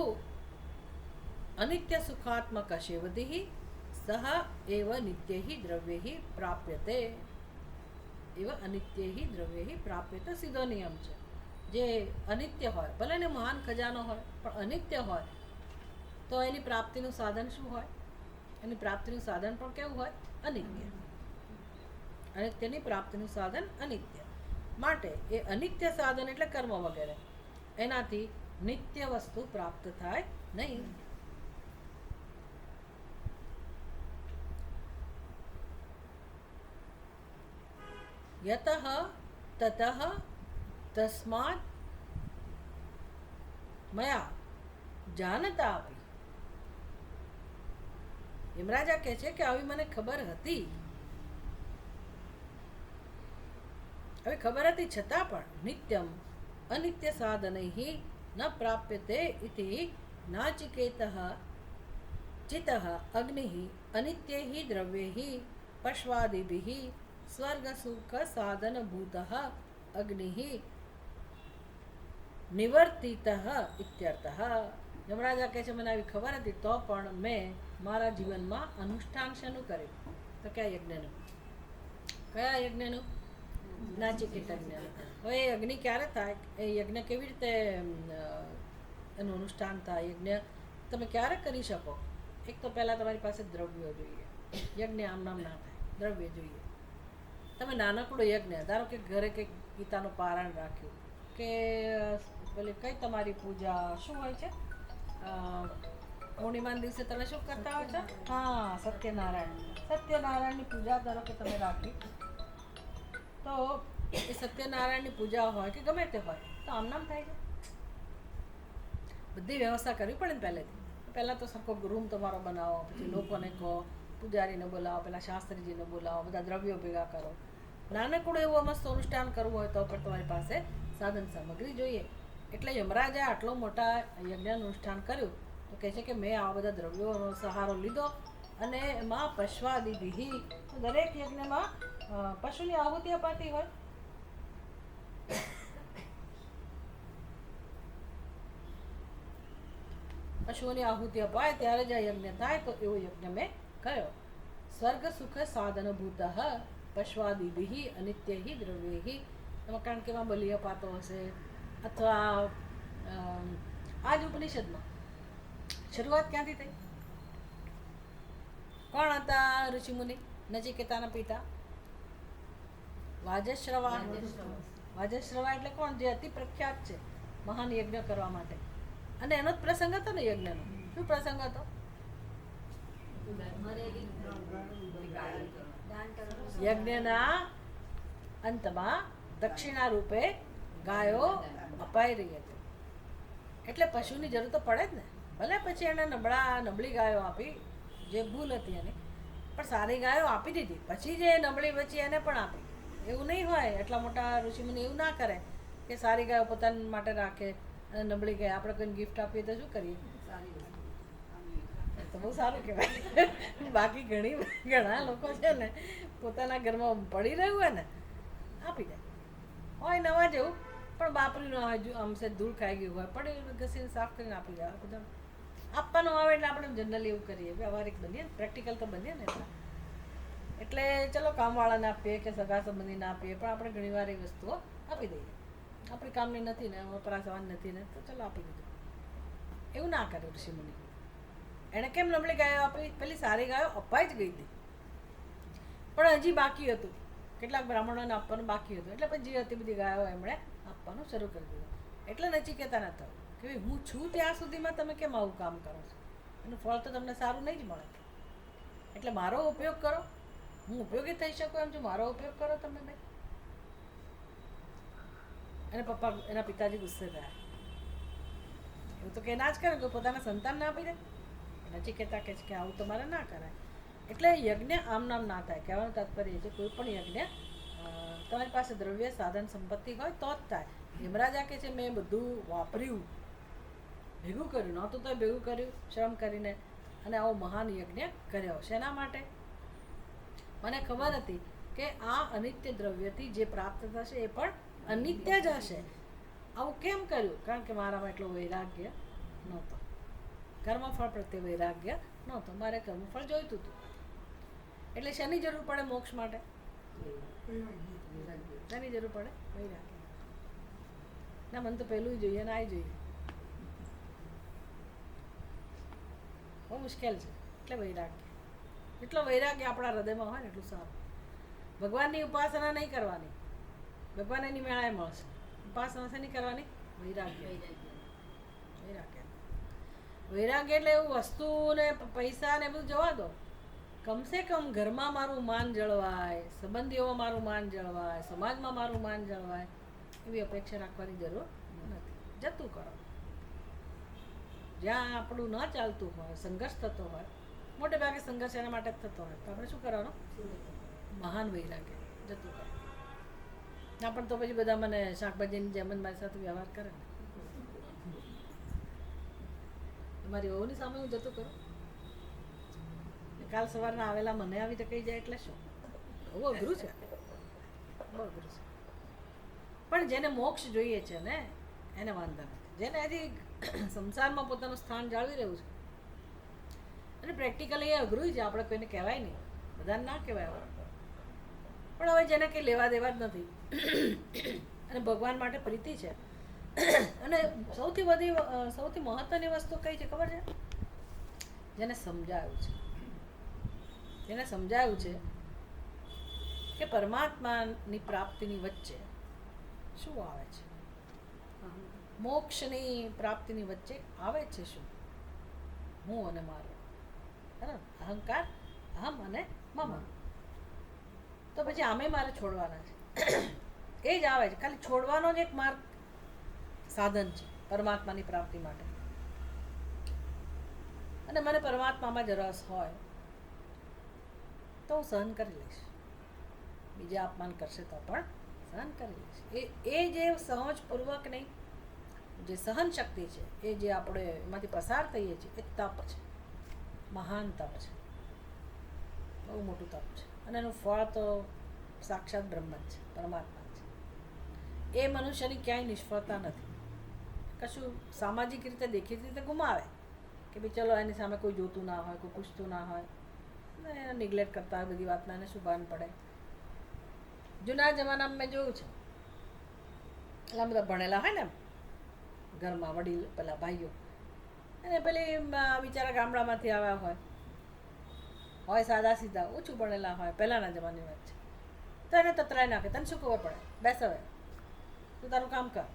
અનિત્ય સુખાત્મક શેવદેહિ સહ એવ નિત્યૈ દ્રવ્યૈ પ્રાપ્યતે. એવ અનિત્યૈ દ્રવ્યૈ પ્રાપ્યતે સીધો નિયમ છે. જે અનિત્ય હોય, ભલે ને મહાન ખજાનો હોય, પણ અનિત્ય હોય તો એની પ્રાપ્તિનું સાધન શું હોય? એની પ્રાપ્તિનું સાધન પણ કેવું હોય? અનિત્ય. અનિત્યની પ્રાપ્તિનું સાધન અનિત્ય. માટે એ અનિત્ય સાધન એટલે કર્મ વગેરે, એનાથી નિત્ય વસ્તુ પ્રાપ્ત થાય નહીં. યતઃ તતઃ તસ્માત મયા જાનતા આપી. યમરાજા કહે છે કે આવી મને ખબર હતી, હવે ખબર હતી છતાં પણ નિત્યમ અનિત્ય સાધનૈ ન પ્રાપ્યતે ઇતિ નાચિકેતઃ ચિતઃ અગ્નિ અનિત્યૈ દ્રવ્યૈ પશ્વાદિભિઃ સ્વર્ગ સુખ સાધનભૂતઃ અગ્નિ નિવર્તિતઃ ઇત્યર્થઃ. યમરાજા કહે છે મને આવી ખબર હતી તો પણ મેં મારા જીવનમાં અનુષ્ઠાન શેનું કર્યું? તો કયા યજ્ઞનું? કયા યજ્ઞનું? નાચિકેત યજ્ઞનું. હવે એ અગ્નિ ક્યારે થાય? એ યજ્ઞ કેવી રીતે એનું અનુષ્ઠાન થાય? યજ્ઞ તમે ક્યારે કરી શકો? એક તો પહેલાં તમારી પાસે દ્રવ્યો જોઈએ. યજ્ઞ આમ નામ ના થાય, દ્રવ્ય જોઈએ. તમે નાનકડો યજ્ઞ, ધારો કે ઘરે કંઈક ગીતાનું પારાયણ રાખ્યું, કે પેલી કઈ તમારી પૂજા શું હોય છે, પૂર્ણિમાના દિવસે તમે શું કરતા હોય છો? હા, સત્યનારાયણની પૂજા ધારો કે તમે રાખી, તો એ સત્યનારાયણની પૂજા હોય કે ગમે તે હોય તો આમ નામ થાય છે. બધી વ્યવસ્થા કરવી પડે ને પહેલેથી. પહેલાં તો સરખો રૂમ તમારો બનાવો, પછી લોકોને કહો, પૂજારીને બોલાવો, પેલા શાસ્ત્રીજીને બોલાવો, બધા દ્રવ્યો ભેગા કરો. નાનકડું એવું મસ્ત અનુષ્ઠાન કરવું હોય તો પણ તમારી પાસે સાધન સામગ્રી જોઈએ. એટલે યમરાજે આટલો મોટા યજ્ઞ અનુષ્ઠાન કર્યું તો કહે છે કે મેં આ બધા દ્રવ્યોનો સહારો લીધો અને એમાં પશ્વાદિભિઃ, દરેક યજ્ઞમાં પશુની આહુતિ અપાતી હોય. પશુઓની આહુતિ અપાય ત્યારે જ આ યજ્ઞ થાય, તો એવો યજ્ઞ મેં કર્યો. સ્વર્ગ સુખ સાધનભૂત પશ્વાદિભિઃ અનિત્યૈ દ્રવ્યૈ. એમાં કારણ કે એમાં બલિ અપાતો હશે, અથવા આ જ ઉપનિષદમાં શરૂઆત ક્યાંથી થઈ? કોણ હતા ઋષિમુનિ? નચિકેતાના પિતા વાજશ્રવા. વાજશ્રવા એટલે કોણ? જે અતિ પ્રખ્યાત છે મહાન યજ્ઞ કરવા માટે. અને એનો જ પ્રસંગ હતો ને યજ્ઞનો. શું પ્રસંગ હતો? યજ્ઞના અંતમાં દક્ષિણા રૂપે ગાયો અપાઈ રહી હતી. એટલે પશુની જરૂર તો પડે જ ને. ભલે પછી એને નબળી ગાયો આપી, જે ભૂલ હતી એની, પણ સારી ગાયો આપી દીધી. પછી જે નબળી બચી એને પણ આપી. એવું નહીં હોય, એટલા મોટા ઋષિમુનિ એવું ના કરે કે સારી ગાયો પોતાના માટે રાખે અને નબળી ગાય આપણે કોઈને ગિફ્ટ આપીએ તો શું કરીએ? તો બહુ સારું કહેવાય. બાકી ઘણા લોકો છે ને પોતાના ઘરમાં પડી રહ્યું હોય ને આપી દે. હોય નવા જેવું, પણ બાપરીનું આમ છે ધૂળ ખાઈ ગયું હોય, પડી ઘસીને સાફ કરીને આપી દે. બધા આપવાનું આવે એટલે આપણે જનરલી એવું કરીએ, વ્યવહારિક બનીએ, પ્રેક્ટિકલ તો બનીએ ને એટલે ચલો કામવાળાને આપીએ કે સગા સંબંધીને આપીએ, પણ આપણે ઘણીવાર એ વસ્તુઓ આપી દઈએ. આપણી કામની નથી ને, વપરાશવાની નથી ને, તો ચલો આપી દીધું. એવું ના કર્યું ઋષિમુનિ. એણે કેમ નબળી ગાયો આપી? પેલી સારી ગાયો અપાઈ જ ગઈ હતી, પણ હજી બાકી હતું, કેટલાક બ્રાહ્મણોને આપવાનું બાકી હતું, એટલે પછી જે હતી બધી ગાયો એમણે આપવાનું શરૂ કરી દીધું. એટલે નચિકેતા ન થયું કે ભાઈ હું છું ત્યાં સુધીમાં તમે કેમ આવું કામ કરો છો? એનું ફળ તો તમને સારું નહીં જ મળે. એટલે મારો ઉપયોગ કરો, હું ઉપયોગી થઈ શકું એમ છું, મારો ઉપયોગ કરો તમે ભાઈ. અને પપ્પા, એના પિતાજી ગુસ્સે થયા. એવું તો કે ના જ કરે, કોઈ પોતાના સંતાન ના આપી દે. નચિકેતા કહે છે કે આવું તમારે ના કરાય. એટલે યજ્ઞ આમ નામ ના થાય. કહેવાનું તાત્પર્ય છે કોઈ પણ યજ્ઞ તમારી પાસે દ્રવ્ય સાધન સંપત્તિ હોય તો જ થાય. યમરાજા કહે છે મેં બધું વાપર્યું, ભેગું કર્યું, નહોતું તો ભેગું કર્યું શ્રમ કરીને, અને આવો મહાન યજ્ઞ કર્યો. શેના માટે? મને ખબર હતી કે આ અનિત્ય દ્રવ્યથી જે પ્રાપ્ત થશે એ પણ અનિત્ય જ હશે. આવું કેમ કર્યું? કારણ કે મારામાં એટલો વૈરાગ્ય નહોતો, કર્મફળ પ્રત્યે વૈરાગ્ય નહોતો, મારે કર્મફળ જોઈતું હતું. એટલે શેની જરૂર પડે મોક્ષ માટે? શેની જરૂર પડે? વૈરાગ્ય. ના, મને તો પહેલું જોઈએ ને આ જોઈએ, બહુ મુશ્કેલ છે. એટલે વૈરાગ્ય, એટલો વૈરાગ્ય આપણા હૃદયમાં હોય ને એટલું સારું. ભગવાનની ઉપાસના નહીં કરવાની, ભગવાન એની મેળાએ મળશે. ઉપાસના શેની કરવાની? વૈરાગ્ય. વૈરાગ્ય. વૈરાગ્ય એટલે એવું વસ્તુ ને પૈસા ને બધું જવા દો. કમસે કમ ઘરમાં મારું માન જળવાય, સંબંધીઓમાં મારું માન જળવાય, સમાજમાં મારું માન જળવાય, એવી અપેક્ષા રાખવાની જરૂર નથી. જતું કરો. જ્યાં આપણું ન ચાલતું હોય, સંઘર્ષ થતો હોય, મોટે ભાગે સંઘર્ષ એના માટે જ થતો હોય, તો આપણે શું કરવાનું? મહાન વૈરાગ્ય, જતું કરો. ના પણ તો પછી બધા મને શાકભાજીની જેમ જ મારી સાથે વ્યવહાર કરે ને. તમારી વહુની સામે હું જતું કરું? કાલ સવારના આવેલા મને આવી તો કહી જાય એટલે શું? બહુ અઘરું છે, બહુ અઘરું છે. પણ જેને મોક્ષ જોઈએ છે ને એને વાંધા નથી. જેને હજી સંસારમાં પોતાનું સ્થાન જાળવી રહ્યું છે, અને પ્રેક્ટિકલી એ અઘરું છે, આપણે કોઈને કહેવાય નહીં, બધાને ના કહેવાય. પણ હવે જેને કંઈ લેવા દેવા જ નથી અને ભગવાન માટે પ્રીતિ છે, અને સૌથી મહત્વની વસ્તુ કઈ છે ખબર છે? જેને સમજાયું છે, જેને સમજાયું છે કે પરમાત્માની પ્રાપ્તિની વચ્ચે શું આવે છે, મોક્ષની પ્રાપ્તિની વચ્ચે આવે છે શું? હું અને મારું, બરાબર? અહંકાર, અહમ અને મમ. તો પછી આમે મારે છોડવાના છે. એ જ આવે છે, ખાલી છોડવાનો જ એક માર્ગ, સાધન છે પરમાત્માની પ્રાપ્તિ માટે. અને મને પરમાત્મામાં જ રસ હોય તો હું સહન કરી લઈશ. બીજા અપમાન કરશે તો પણ સહન કરી લઈશ. એ જે સહજપૂર્વક નહીં, જે સહન શક્તિ છે, એ જે આપણે એમાંથી પસાર થઈએ છીએ, એ તપ છે, મહાન તપ છે, બહુ મોટું તપ છે. અને એનું ફળ તો સાક્ષાત બ્રહ્મ જ છે, પરમાત્મા છે. એ મનુષ્યની ક્યાંય નિષ્ફળતા નથી. કશું સામાજિક રીતે દેખીતી રીતે ગુમાવે કે ભાઈ ચલો એની સામે કોઈ જોતું ના હોય, કોઈ પૂછતું ના હોય, એને નિગ્લેક્ટ કરતા હોય બધી વાતના, એને શું ભાન પડે? જૂના જમાનામાં મેં જોયું છે, એટલા બધા ભણેલા હોય ને ઘરમાં વડીલ પેલા ભાઈઓ, અને પેલી બિચારા ગામડામાંથી આવ્યા હોય સાદા સીધા, ઓછું ભણેલા હોય, પહેલાંના જમાની વાત છે, તો એને તતરાઈ નાખે. તને શું ખબર પડે? બેસ હવે, તું તારું કામ કર,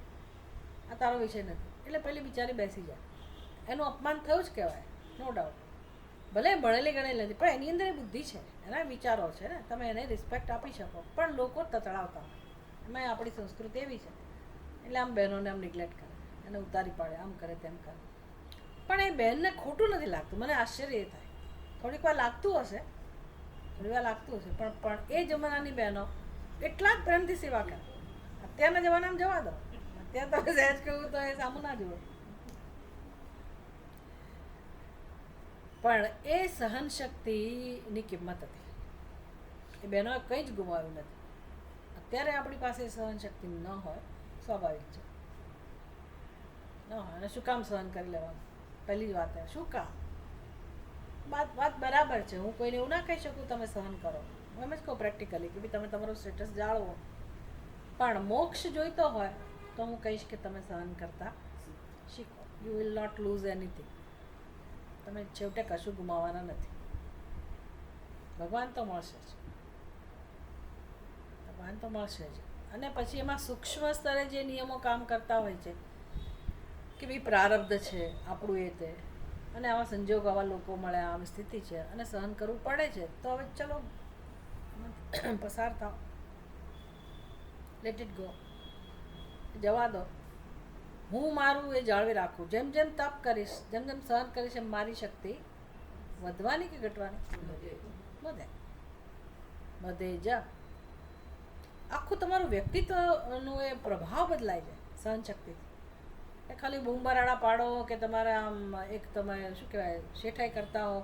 આ તારો વિષય નથી. એટલે પેલી બિચારી બેસી જાય. એનું અપમાન થયું જ કહેવાય, નો ડાઉટ. ભલે ભણેલી ગણેલી નથી, પણ એની અંદર એ બુદ્ધિ છે, એના વિચારો છે ને, તમે એને રિસ્પેક્ટ આપી શકો. પણ લોકો તતડાવતા હોય, એમાં આપણી સંસ્કૃતિ એવી છે, એટલે આમ બહેનોને આમ નિગ્લેક્ટ કરે, એને ઉતારી પાડે, આમ કરે તેમ કરે. પણ એ બહેનને ખોટું નથી લાગતું. મને આશ્ચર્ય એ થાય, થોડીક વાર લાગતું હશે, પણ એ જમાનાની બહેનો એટલા જ પ્રેમથી સેવા કરે. અત્યારના જમાનામાં જવા દો, અત્યારે તમે સહેજ કહ્યું તો એ સામું ના જુઓ. પણ એ સહન શક્તિની કિંમત હતી. એ બહેનોએ કંઈ જ ગુમાવ્યું નથી. અત્યારે આપણી પાસે સહન શક્તિ ન હોય, સ્વાભાવિક છે, ન હોય. અને શું કામ સહન કરી લેવાનું? પહેલી જ વાત શું કામ? વાત બરાબર છે, હું કોઈને એવું ના કહી શકું તમે સહન કરો. હું એમ જ કહું પ્રેક્ટિકલી કે ભાઈ તમે તમારું સ્ટેટસ જાળવો, પણ મોક્ષ જોઈતો હોય તો હું કહીશ કે તમે સહન કરતા શીખો. You will not lose anything. તમે છેવટે કશું ગુમાવવાના નથી. ભગવાન તો મળશે જ, ભગવાન તો મળશે જ. અને પછી એમાં સૂક્ષ્મ સ્તરે જે નિયમો કામ કરતા હોય છે કે ભાઈ પ્રારબ્ધ છે આપણું એ તે, અને આવા સંજોગ, આવા લોકો મળે, આવી સ્થિતિ છે અને સહન કરવું પડે છે, તો હવે ચલો પસાર થાવ, લેટ ઇટ ગો, જવા દો. હું મારું એ જાળવી રાખું. જેમ જેમ તપ કરીશ, જેમ જેમ સહન કરીશ, એમ મારી શક્તિ વધવાની કે ઘટવાની? વધે. વધે જ. આખું તમારું વ્યક્તિત્વનો એ પ્રભાવ બદલાઈ જાય સહનશક્તિથી. એ ખાલી બૂમબરાડા પાડો કે તમારે આમ એક તમે શું કહેવાય શેઠાઈ કરતા હો,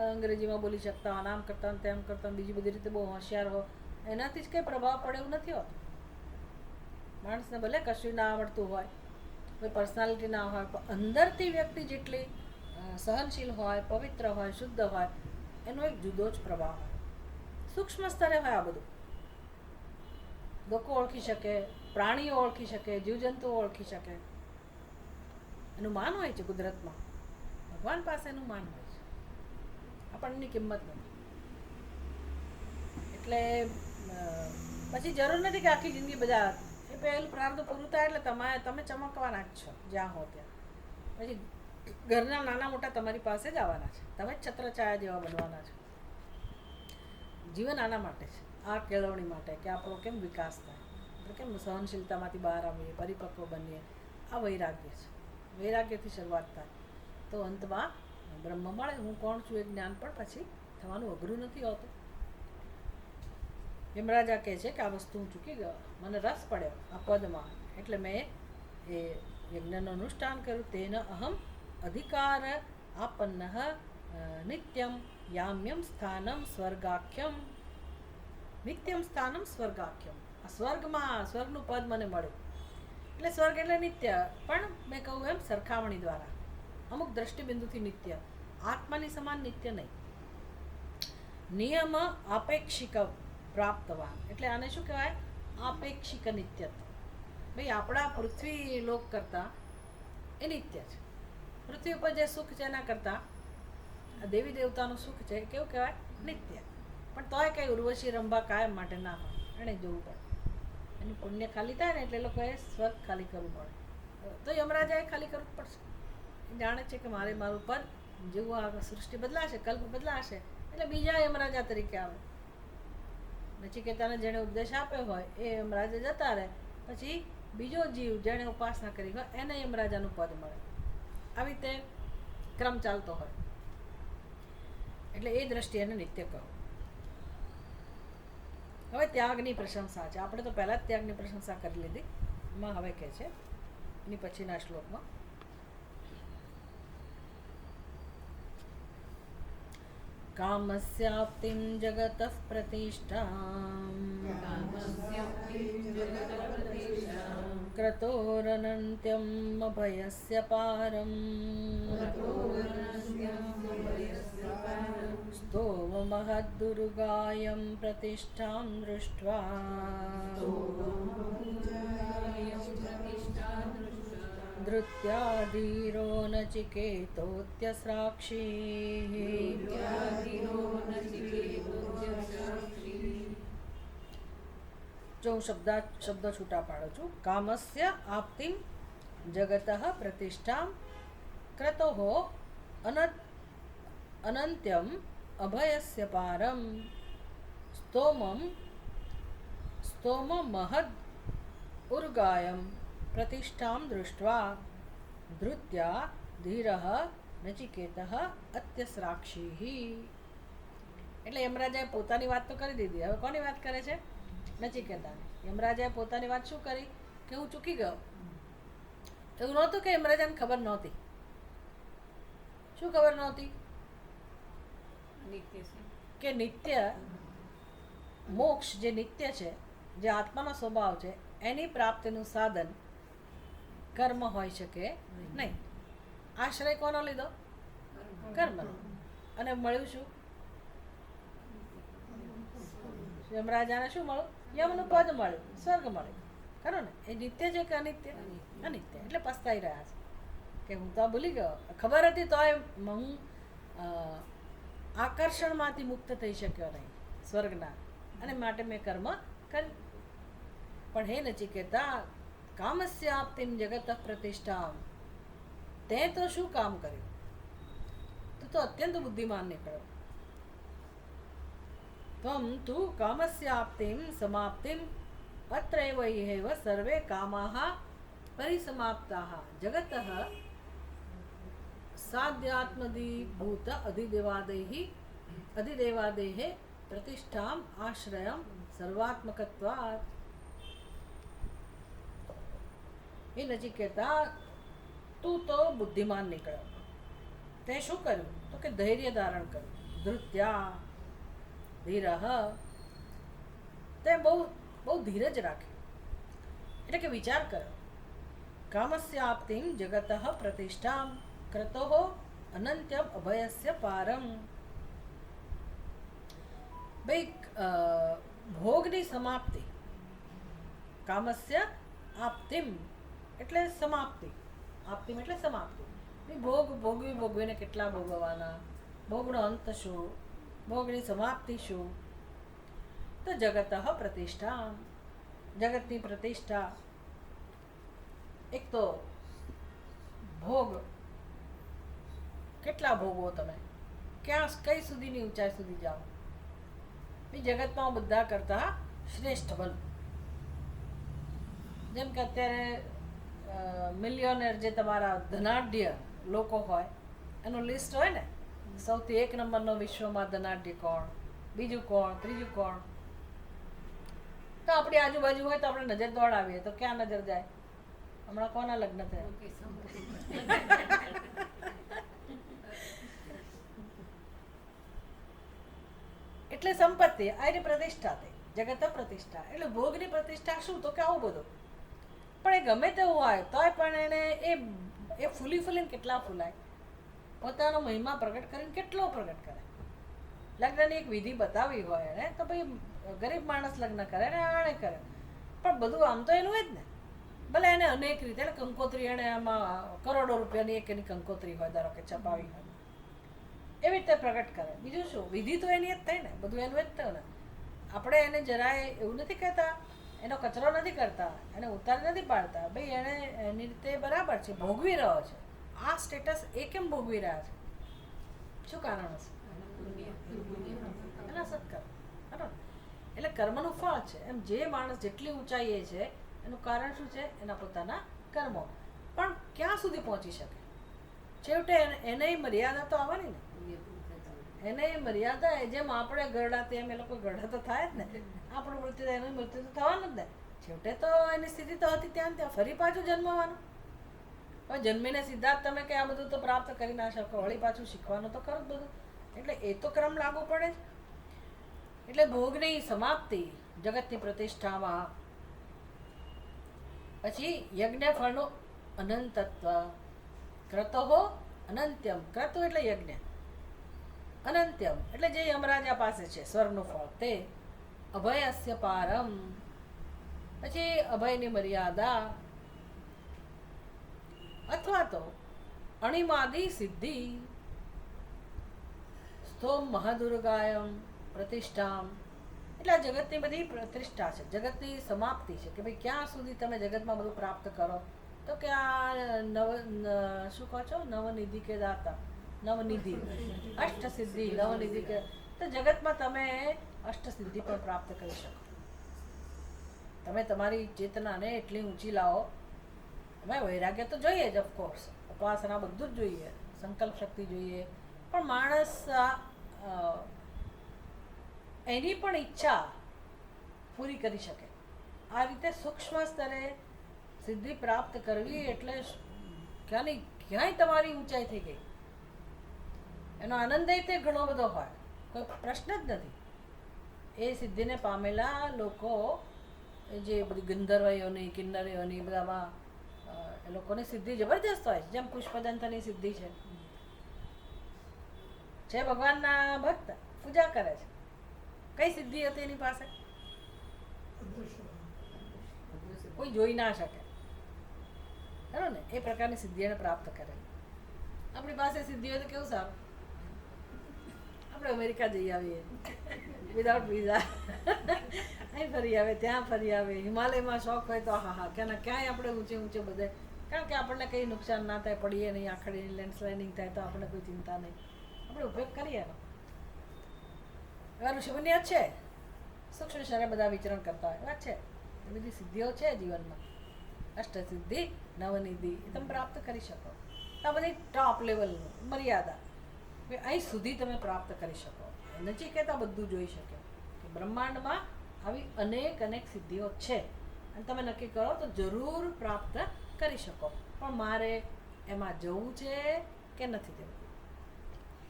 અંગ્રેજીમાં બોલી શકતા હો, આમ કરતા હો, તેમ કરતા હો, બીજી બધી રીતે બહુ હોશિયાર હો, એનાથી જ કંઈ પ્રભાવ પડે એવું નથી હોતું. માણસને ભલે કશું ના આવડતું હોય, કોઈ પર્સનાલિટી ના હોય, પણ અંદરથી વ્યક્તિ જેટલી સહનશીલ હોય, પવિત્ર હોય, શુદ્ધ હોય, એનો એક જુદો જ પ્રભાવ હોય. સૂક્ષ્મ સ્તરે હોય આ બધું. લોકો ઓળખી શકે, પ્રાણીઓ ઓળખી શકે, જીવજંતુઓ ઓળખી શકે. એનું માન હોય છે કુદરતમાં, ભગવાન પાસે એનું માન હોય છે, આપણને એની કિંમત નથી. એટલે પછી જરૂર નથી કે આખી જિંદગી બધા એ પહેલું પ્રારબ્ધ પૂરું થાય એટલે તમે ચમકવાના જ છો જ્યાં હો ત્યાં. પછી ઘરના નાના મોટા તમારી પાસે જ આવવાના છે, તમે જ છત્રછાયા જેવા બનવાના છો. જીવન આના માટે છે, આ કેળવણી માટે કે આપણો કેમ વિકાસ થાય, આપણે કેમ સહનશીલતામાંથી બહાર આવીએ, પરિપક્વ બનીએ. આ વૈરાગ્ય છે. વૈરાગ્યથી શરૂઆત થાય તો અંતમાં બ્રહ્મ મળે. હું કોણ છું એ જ્ઞાન પણ પછી થવાનું અઘરું નથી હોતું. યમરાજા કહે છે કે આ વસ્તુ હું ચૂકી ગયો, મને રસ પડ્યો આ પદમાં, એટલે મેં એ યજ્ઞનું અનુષ્ઠાન કર્યું. તેન અહમ અધિકાર આપન્ન નિત્યમ યામ્યમ સ્થાનમ સ્વર્ગાખ્યમ. નિત્યમ સ્થાનમ સ્વર્ગાખ્યમ. આ સ્વર્ગનું પદ મને મળ્યું. એટલે સ્વર્ગ એટલે નિત્ય, પણ મેં કહું એમ સરખામણી દ્વારા, અમુક દ્રષ્ટિબિંદુથી નિત્ય, આત્માની સમાન નિત્ય નહીં. નિયમ આપેક્ષિક પ્રાપ્તવાન, એટલે આને શું કહેવાય? આપેક્ષિક નિત્યત્વ. ભાઈ આપણા પૃથ્વી લોક કરતાં એ નિત્ય છે. પૃથ્વી ઉપર જે સુખ છે એના કરતાં આ દેવી દેવતાનું સુખ છે કેવું કહેવાય? નિત્ય. પણ તોય કંઈ ઉર્વશી રંભા કાયમ માટે ના હોય, એણે જોવું પડે. એનું પુણ્ય ખાલી થાય ને એટલે લોકોએ સ્વર્ગ ખાલી કરવું પડે. તો યમરાજાએ ખાલી કરવું પડશે. એ જાણે છે કે મારું પદ જેવું આ સૃષ્ટિ બદલાશે, કલ્પ બદલાશે, એટલે બીજા યમરાજા તરીકે આવે. નચિકેતાને જેણે ઉપદેશ આપ્યો હોય એ યમરાજા જતા રહે, પછી બીજો જીવ જેણે ઉપાસના કરી હોય એને યમરાજાનું પદ મળે. આવી રીતે ક્રમ ચાલતો હોય. એટલે એ દ્રષ્ટિએ એને નિત્ય કહો. હવે ત્યાગની પ્રશંસા છે. આપણે તો પહેલાં જ ત્યાગની પ્રશંસા કરી લીધી. એમાં હવે કહે છે એની પછીના શ્લોકમાં, કામસ્યાપ્તિમ જગતઃ પ્રતિષ્ઠામ ક્રતોરનન્ત્યમ અભયસ્ય પારમ સ્તોમ મહદ્દુર્ગાયમ પ્રતિષ્ઠામ દૃષ્ટ્વા ધૃત્યાધીરો નચિકેતોત્યસ્રાક્ષી. જો હું શબ્દ છૂટા પાડું છું. કામસ્ય આપ્તિમ જગતઃ પ્રતિષ્ઠામ ક્રતોઃ અનંત્યમ અભયસ્ય પારમ સ્તોમ મહદ ઉર્ગાયમ પ્રતિષ્ઠામ દૃષ્ટ્વા ધૃત્યા ધીરઃ નચિકેતઃ અત્યસ્રાક્ષી. એટલે યમરાજાએ પોતાની વાત તો કરી દીધી, હવે કોની વાત કરે છે? નચિકેતાની. યમરાજાએ પોતાની વાત શું કરી કે હું ચૂકી ગયો. એવું નહોતું કે યમરાજાને ખબર નહોતી. શું ખબર નહોતી? કે નિત્ય મોક્ષ જે નિત્ય છે, જે આત્માનો સ્વભાવ છે, એની પ્રાપ્તિનું સાધન કર્મ હોઈ શકે નહીં. આશ્રય કોનો લીધો? કર્મનો. અને મળ્યું શું? યમરાજાને શું મળ્યું? યમનું પદ મળ્યું, સ્વર્ગ મળ્યું. ખરું ને? એ નિત્ય છે કે અનિત્ય? અનિત્ય. એટલે પસ્તાઈ રહ્યા છે કે હું તો ભૂલી ગયો, ખબર હતી તોય હું આકર્ષણમાંથી મુક્ત થઈ શક્યો નહીં સ્વર્ગના, અને માટે મેં કર્મ કર્યું. પણ હે નચિકેતા, કામસ્ય આપતીમ જગત પ્રતિષ્ઠા, તે તો શું કામ કર્યું? તું તો અત્યંત બુદ્ધિમાન નીકળ્યો. ત્વમ તું કામસ્ય આપતીમ સમાપ્તિમ અત્રૈવ ઇહૈવ સર્વે કામાઃ પરિસમાપ્તાઃ જગતઃ સાધ્યાત્મદીભૂત અધિદેવાદેઃ પ્રતિષ્ઠામ આશ્રયમ સર્વાત્મકત્વાत्. એ નચિકેતા, તું તો બુદ્ધિમાન નીકળ્યો. તે શું કર્યું? તો કે ધૈર્ય ધારણ કર્યું. ધૃત્યા ધીરઃ, તે બહુ બહુ ધીરજ રાખ્યું. એટલે કે વિચાર કર્યો. કામસ્ય આપતીમ જગતઃ પ્રતિષ્ઠામ ક્રતોઃ અનંત્યમ અભયસ્ય પારમ. ભાઈ, ભોગની સમાપ્તિ. કામસ્ય આપતીમ એટલે સમાપ્તિ. આપતીમ એટલે સમાપ્તિ. ભોગ ભોગવીને કેટલા ભોગવવાના, ભોગનો અંત શું, ભોગની સમાપ્તિ શું? તો જગતઃ પ્રતિષ્ઠા, જગતની પ્રતિષ્ઠા. એક તો ભોગ, કેટલા ભોગવો તમે, ક્યાં કઈ સુધીની ઊંચાઈ સુધી જાઓ. જગતમાં બધા કરતા શ્રેષ્ઠ બન. જેમ કે અત્યારે મિલિયોનેર, જે તમારા ધનાઢ્ય લોકો હોય એનું લિસ્ટ હોય ને, સૌથી એક નંબરનો વિશ્વમાં ધનાઢ્ય કોણ, બીજું કોણ, ત્રીજું કોણ. તો આપણી આજુબાજુ હોય તો આપણે નજર દોડાવીએ તો ક્યાં નજર જાય? હમણાં કોના લગ્ન થયા? એટલે સંપત્તિ આની પ્રતિષ્ઠા થઈ, જગત પ્રતિષ્ઠા. એટલે ભોગની પ્રતિષ્ઠા શું? તો કે આવું બધું. પણ એ ગમે તેવું હોય તોય પણ એને એ ફૂલીને કેટલા ફૂલાય, પોતાનો મહિમા પ્રગટ કરીને કેટલો પ્રગટ કરે. લગ્નની એક વિધિ બતાવી હોય એને તો ભાઈ ગરીબ માણસ લગ્ન કરે ને આણે કરે, પણ બધું આમ તો એનું જ ને. ભલે એને અનેક રીતે, એટલે કંકોત્રી એને આમાં કરોડો રૂપિયાની એક એની કંકોત્રી હોય, ધારો કે છપાવી હોય, એવી રીતે પ્રગટ કરે. બીજું શું? વિધિ તો એની જ થઈ ને, બધું એનું જ થયું ને. આપણે એને જરાય એવું નથી કહેતા, એનો કચરો નથી કરતા, એને ઉતારી નથી પાડતા. ભાઈ એને એની રીતે બરાબર છે, ભોગવી રહ્યો છે. આ સ્ટેટસ એ કેમ ભોગવી રહ્યા છે? શું કારણ હશે? એના સત્કર્મ. બરાબર. એટલે કર્મનું ફળ છે. એમ જે માણસ જેટલી ઊંચાઈએ છે એનું કારણ શું છે? એના પોતાના કર્મો. પણ ક્યાં સુધી પહોંચી શકે? છેવટે એને મર્યાદા તો આવવાની ને. એને મર્યાદા, જેમ આપણે ગરડા તેમ એ લોકો ગરડા તો થાય જ ને. આપણું મૃત્યુ, એનું મૃત્યુ તો થવાનું જ ને. છેવટે તો એની સ્થિતિ તો હતી ત્યાં ફરી પાછું જન્મવાનું. હવે જન્મીને સીધા જ તમે કે આ બધું તો પ્રાપ્ત કરી ના શકો, વળી પાછું શીખવાનું તો ખરું જ બધું. એટલે એ તો ક્રમ લાગુ પડે જ. એટલે ભોગની સમાપ્તિ, જગતની પ્રતિષ્ઠામાં. પછી યજ્ઞ ફળનું અનંતત્વ. ક્રતો અનંત્યમ. ક્રતુ એટલે યજ્ઞ, અનંત્યમ એટલે જે યમરાજા પાસે છે સ્વર્ગનું ફળ, તે અભયસ્ય પારમ. પછી અભયની મર્યાદા, અથવા તો અણિમાદી સિદ્ધિ. સ્તોમ મહાદુર્ગાયમ પ્રતિષ્ઠામ. એટલે આ જગતની બધી પ્રતિષ્ઠા છે, જગતની સમાપ્તિ છે. કે ભાઈ ક્યાં સુધી તમે જગતમાં બધું પ્રાપ્ત કરો? તો કે આ શું કહો છો? નવનિધિ કે દાતા, નવનિધિ, અષ્ટસિદ્ધિ, નવનિધિ કે. તો જગતમાં તમે અષ્ટસિદ્ધિ પણ પ્રાપ્ત કરી શકો. તમે તમારી ચેતનાને એટલી ઊંચી લાવો. અમે વૈરાગ્ય તો જોઈએ જ, ઓફકોર્સ, ઉપાસના બધું જ જોઈએ, સંકલ્પ શક્તિ જોઈએ. પણ માણસ એની પણ ઈચ્છા પૂરી કરી શકે. આ રીતે સૂક્ષ્મ સ્તરે સિદ્ધિ પ્રાપ્ત કરવી એટલે ક્યાંય તમારી ઊંચાઈ થઈ ગઈ. એનો આનંદ તે ઘણો બધો હોય, કોઈ પ્રશ્ન જ નથી. એ સિદ્ધિને પામેલા લોકો જે બધી ગંધર્વયોની, કિન્નરીઓની બધામાં એ લોકોની સિદ્ધિ જબરજસ્ત હોય છે, જેમ પુષ્પદંતની સિદ્ધિ છે ભગવાનના ભક્ત પૂજા કરે છે. કઈ સિદ્ધિ હતી એની પાસે? કોઈ જોઈ ના શકે, બરાબર ને? એ પ્રકારની સિદ્ધિ એને પ્રાપ્ત કરેલી. આપણી પાસે સિદ્ધિ હોય તો કેવું સારું, આપણે અમેરિકા જઈ આવીએ વિધાઉટ વિઝા, અહીં ફરી આવે, ત્યાં ફરી આવે, હિમાલયમાં શોખ હોય તો હા હા ક્યાંય આપણે ઊંચે ઊંચે બધે, કારણ કે આપણને કંઈ નુકસાન ના થાય, પડીએ નહીં, આખડી લેન્ડસ્લાઇડિંગ થાય તો આપણને કોઈ ચિંતા નહીં, આપણે ઉપયોગ કરીએ એનો. એવા ઋષિમુનિઓ છે, સૂક્ષ્મ શરે બધા વિચરણ કરતા હોય, વાત છે. એ બધી સિદ્ધિઓ છે જીવનમાં. અષ્ટસિદ્ધિ નવનિધિ એ તમે પ્રાપ્ત કરી શકો. આ બધી ટોપ લેવલનું મર્યાદા, અહીં સુધી તમે પ્રાપ્ત કરી શકો. નચિકેતા બધું જોઈ શકે કે બ્રહ્માંડમાં આવી અનેક સિદ્ધિઓ છે, અને તમે નક્કી કરો તો જરૂર પ્રાપ્ત કરી શકો. પણ મારે એમાં જવું છે કે નથી જવું,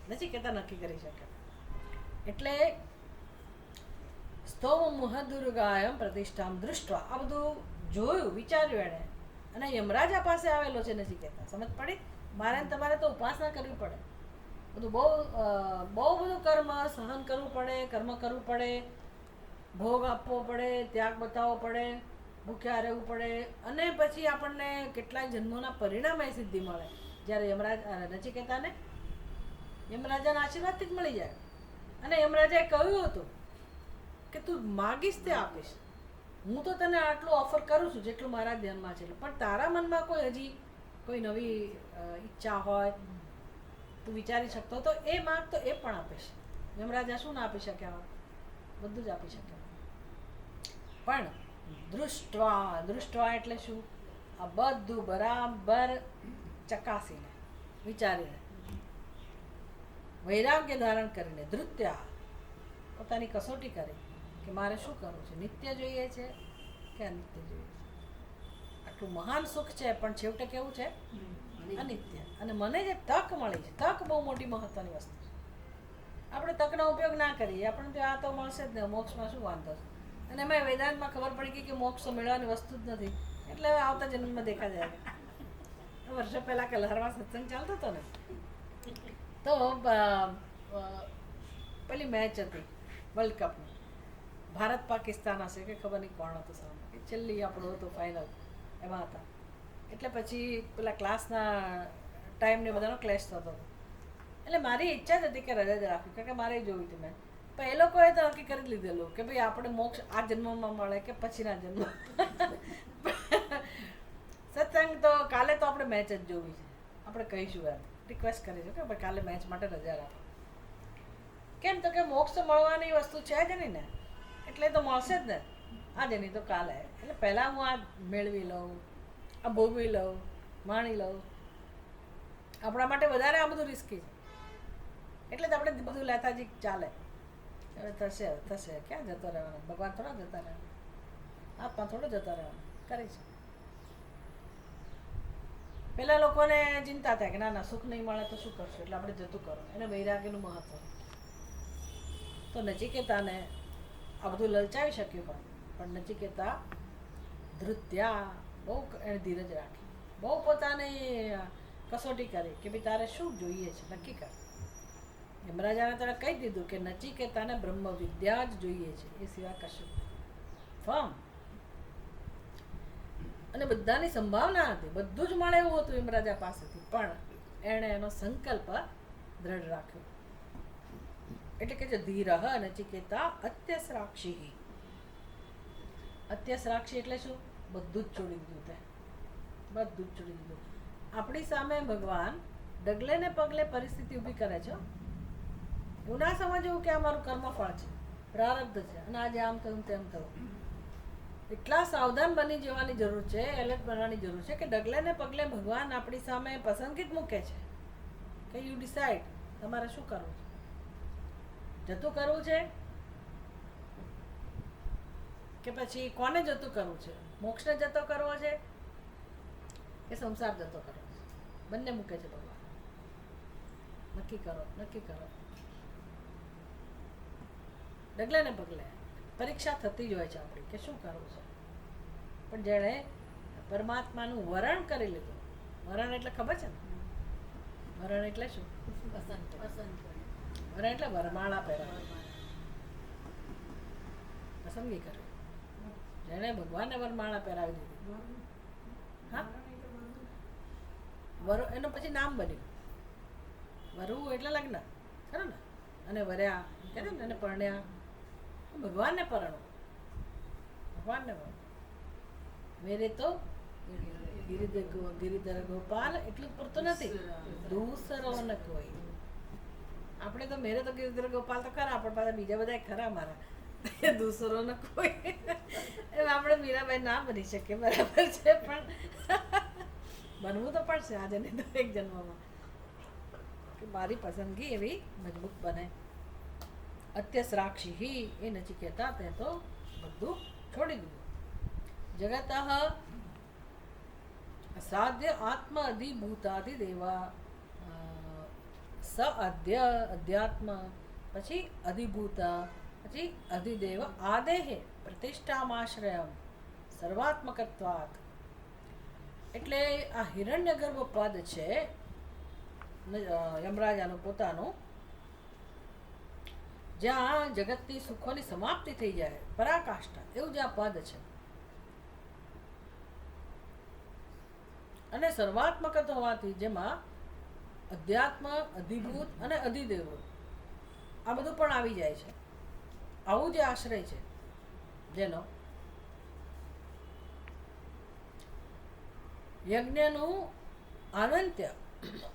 નચિકેતા નક્કી કરી શકે. એટલે સ્તોમ મુહદુર્ગાયમ પ્રતિષ્ઠામ દૃષ્ટવા, આ બધું જોયું, વિચાર્યું એણે, અને યમરાજા પાસે આવેલો છે નચિકેતા. સમજ પડી? મારે તમારે તો ઉપાસના કરવી પડે, બધું બહુ બધું કર્મ સહન કરવું પડે, કર્મ કરવું પડે, ભોગ આપવો પડે, ત્યાગ બતાવવો પડે, ભૂખ્યા રહેવું પડે, અને પછી આપણને કેટલાય જન્મોના પરિણામે સિદ્ધિ મળે. જ્યારે નચિકેતાને યમરાજાના આશીર્વાદથી જ મળી જાય. અને યમરાજાએ કહ્યું હતું કે તું માગીશ તે આપીશ, હું તો તને આટલું ઓફર કરું છું જેટલું મારા ધ્યાનમાં છે, પણ તારા મનમાં કોઈ નવી ઈચ્છા હોય, તું વિચારી શકતો તો એ માગ, તો એ પણ આપીશ. યમરાજા શું ના આપી શક્યા? બધું જ આપી શક્યા. પણ દૃષ્ટવા એટલે શું? આ બધું બરાબર ચકાસીને, વિચારીને, વૈરાગ્ય ધારણ કરીને, ધૃત્યા પોતાની કસોટી કરી કે મારે શું કરવું છે, નિત્ય જોઈએ છે કે અનિત્ય જોઈએ છે. આટલું મહાન સુખ છે પણ છેવટે કેવું છે? અનિત્ય. અને મને જે તક મળી છે, તક બહુ મોટી મહત્વની વસ્તુ છે. આપણે તકનો ઉપયોગ ના કરીએ, આપણને તો આ તો મળશે જ ને, મોક્ષમાં શું વાંધો છે? અને એમાં વેદાંતમાં ખબર પડી ગઈ કે મોક્ષ મેળવવાની વસ્તુ જ નથી, એટલે આવતા જન્મમાં દેખા જાય. વર્ષો પહેલા કલહરમાં સત્સંગ ચાલતો હતો ને, તો પેલી મેચ હતી વર્લ્ડ કપની, ભારત પાકિસ્તાન હશે કે ખબર નહીં કોણ હતું સામે, એ છેલ્લી આપણું હતું ફાઇનલ, એમાં હતા. એટલે પછી પેલા ક્લાસના ટાઈમને બધાનો ક્લેશ થતો હતો. એટલે મારી ઈચ્છા જ હતી કે રજા જ રાખવી, કારણ કે મારે જોવી હતી મેચ. પણ એ લોકોએ તો નક્કી કરી લીધેલું કે ભાઈ આપણે મોક્ષ આ જન્મમાં મળે કે પછીના જન્મ. સત્સંગ તો કાલે તો આપણે મેચ જ જોવી છે, આપણે કહીશું એમ, રિક્વેસ્ટ કરીશું કે ભાઈ કાલે મેચ માટે રજા રાખો. કેમ તો કે મોક્ષ મળવાની વસ્તુ છે જ નહીં ને, એટલે તો મળશે જ ને, આજે નહીં તો કાલે. એટલે પહેલાં હું આ મેળવી લઉં, આ ભોગવી લઉં, માણી લઉં. આપણા માટે વધારે આ બધું રિસ્કી છે, એટલે જ આપણે બધું લેતાજી ચાલે. હવે થશે ક્યાં જતો રહેવાનો? ભગવાન થોડા જતા રહેવાના, આત્મા થોડો જતા રહેવાનો, કરીશું. પેલા લોકોને ચિંતા થાય કે ના સુખ નહીં મળે તો શું કરશું, એટલે આપણે જતું કરો. એને વૈરાગ્યનું મહત્વ. તો નચિકેતાને આ બધું લલચાવી શક્યું, પણ નચિકેતા ધૃત્યા, બહુ એને ધીરજ રાખી, બહુ પોતાની કસોટી કરી કે ભાઈ તારે શું જોઈએ છે, નક્કી કર. યમરાજાને તારે કહી દીધું કે નચિકેતાને બ્રહ્મ વિદ્યા જ જોઈએ છે, એ સિવાય કશું. ફર્મ. અને બધાની સંભાવના હતી, બધું જ મળે એવું હતું યમરાજા પાસેથી, પણ એણે એનો સંકલ્પ દ્રઢ રાખ્યો. એટલે કે જે ધીરહ નચિકેતા અત્યસરાક્ષી. અત્યસરાક્ષી એટલે શું? બધું જ છોડી દીધું તે, બધું જ છોડી દીધું. આપણી સામે ભગવાન ડગલે ને પગલે પરિસ્થિતિ ઊભી કરે છે. એવું ના સમજવું કે અમારું કર્મફળ છે, પ્રારબ્ધ છે, અને આજે આમ થયું તેમ થયું. એટલા સાવધાન બની જવાની જરૂર છે, એલર્ટ બનવાની જરૂર છે કે ડગલે ને પગલે ભગવાન આપણી સામે પસંદગી જ મૂકે છે કે યુ ડિસાઇડ, તમારે શું કરવું છે. જતું કરવું છે કે પછી કોને જતું કરવું છે? મોક્ષને જતો કરવો છે કે સંસાર જતો કરવો છે? બંને મૂકે છે ભગવાન. નક્કી કરો, નક્કી કરો. ડગલે ને પગલે પરીક્ષા થતી જ હોય છે આપણી કે શું કરવું છે. પણ જેણે પરમાત્માનું વરણ કરી લીધું. વરણ એટલે ખબર છે ને? વરણ એટલે શું? વરણ એટલે વરમાળા પહેરવા, પસંદગી કરવી. જેણે ભગવાનને વરમાળા પહેરાવી દીધી, હા, વરુ એનો પછી નામ બન્યું. વરુ એટલે લગ્ન, ખરું ને? અને વર્યા કહે ને એને પરણ્યા. ભગવાનને પરણો, ભગવાનને પરણો. મેરે તો ગિરિધર ગોપાલ એટલું પૂરતું નથી, દૂસરો ન કોઈ. આપણે તો મેરે તો ગિરિધર ગોપાલ તો ખરા, પણ પાછા બીજા બધા ખરા મારા, દૂસરો ન કોઈ. એમ આપણે મીરાબાઈ ના બની શકીએ, બરાબર છે, પણ બનવું તો પડશે આજે નહીં તો એક જન્મમાં, કે મારી પસંદગી એવી મજબૂત બને. અત્યસ્રાક્ષી એ નચિકેતા તે તો બધું છોડી દીધું. જગત સાધ્ય આત્મ અધિભૂતાધિ દેવા સ અધ્ય અધ્યાત્મ, પછી અધિભૂતા, પછી અધિદેવ આદેહે પ્રતિષ્ઠામાશ્રયમ સર્વાત્મકત્વાત. એટલે આ હિરણ્યગર્ભ પદ છે યમરાજાનું પોતાનું, જ્યાં જગતની સુખોની સમાપ્તિ થઈ જાય, પરાકાષ્ઠા, એવું જ્યાં પદ છે. અને સર્વાત્મક હોવાથી જેમાં અધ્યાત્મ, અધિભૂત અને અધિદેવો આ બધું પણ આવી જાય છે. આવું જે આશ્રય છે જેનો યજ્ઞનું અનંત્ય,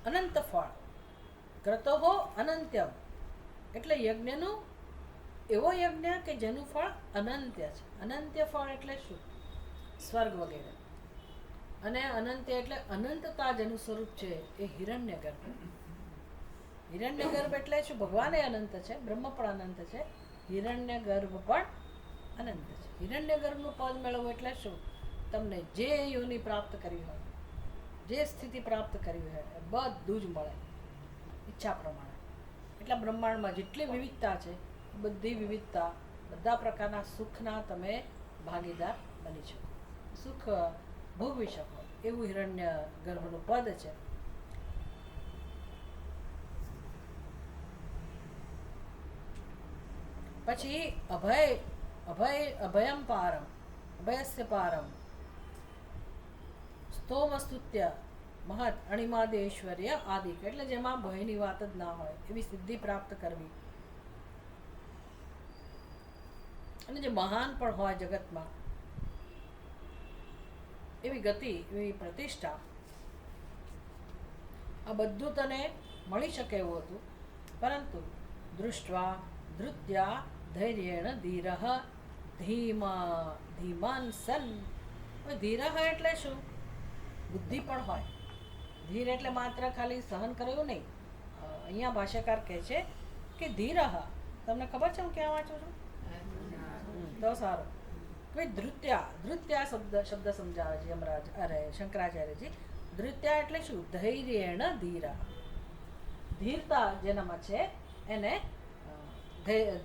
અનંત ફળ, ક્રતોહો અનંત્યમ, એટલે યજ્ઞનું એવો યજ્ઞ કે જેનું ફળ અનંત્ય છે. અનંત્ય ફળ એટલે શું? સ્વર્ગ વગેરે. અને અનંત્ય એટલે અનંતતા જેનું સ્વરૂપ છે એ હિરણ્યગર્ભ. હિરણ્યગર્ભ એટલે શું? ભગવાન અનંત છે, બ્રહ્મ પણ અનંત છે, હિરણ્યગર્ભ પણ અનંત છે. હિરણ્યગર્ભનું પદ મેળવવું એટલે શું? તમને જે યોનિ પ્રાપ્ત કરવી હોય, જે સ્થિતિ પ્રાપ્ત કરવી હોય, બધું જ મળે ઈચ્છા પ્રમાણે. એટલે બ્રહ્માંડમાં જેટલી વિવિધતા છે, બધી વિવિધતા, બધા પ્રકારના સુખના તમે ભાગીદાર બની શકો, સુખ ભોગવી શકો, એવું હિરણ્ય ગર્ભનું પદ છે. પછી અભય, અભયમ પારમ, અભયસ્ય પારમ, સ્તોમસ્તુત્ય મહત અણિમાદેશ્વર્ય આદિક, એટલે જેમાં ભયની વાત જ ના હોય એવી સિદ્ધિ પ્રાપ્ત કરવી. અને જે મહાન પણ હોય જગતમાં એવી ગતિ, એવી પ્રતિષ્ઠા, આ બધું તને મળી શકે એવું હતું. પરંતુ દૃષ્ટવા ધૃત્યા ધૈર્યેણ ધીરઃ ધીમાન સન. ધીરઃ એટલે શું? બુદ્ધિ પણ હોય. ધીર એટલે માત્ર ખાલી સહન કરવું નહીં. અહીંયા ભાષ્યકાર કહે છે કે ધીરઃ, તમને ખબર છે હું ક્યાં વાંચું છું? તો સારું. ધૃત્યા, ધૃત્યા શબ્દ સમજાવે છે યમરાજ, અરે શંકરાચાર્યજી. ધૃત્યા એટલે શું? ધૈર્યેણ ધીરા. ધીરતા જેનામાં છે એને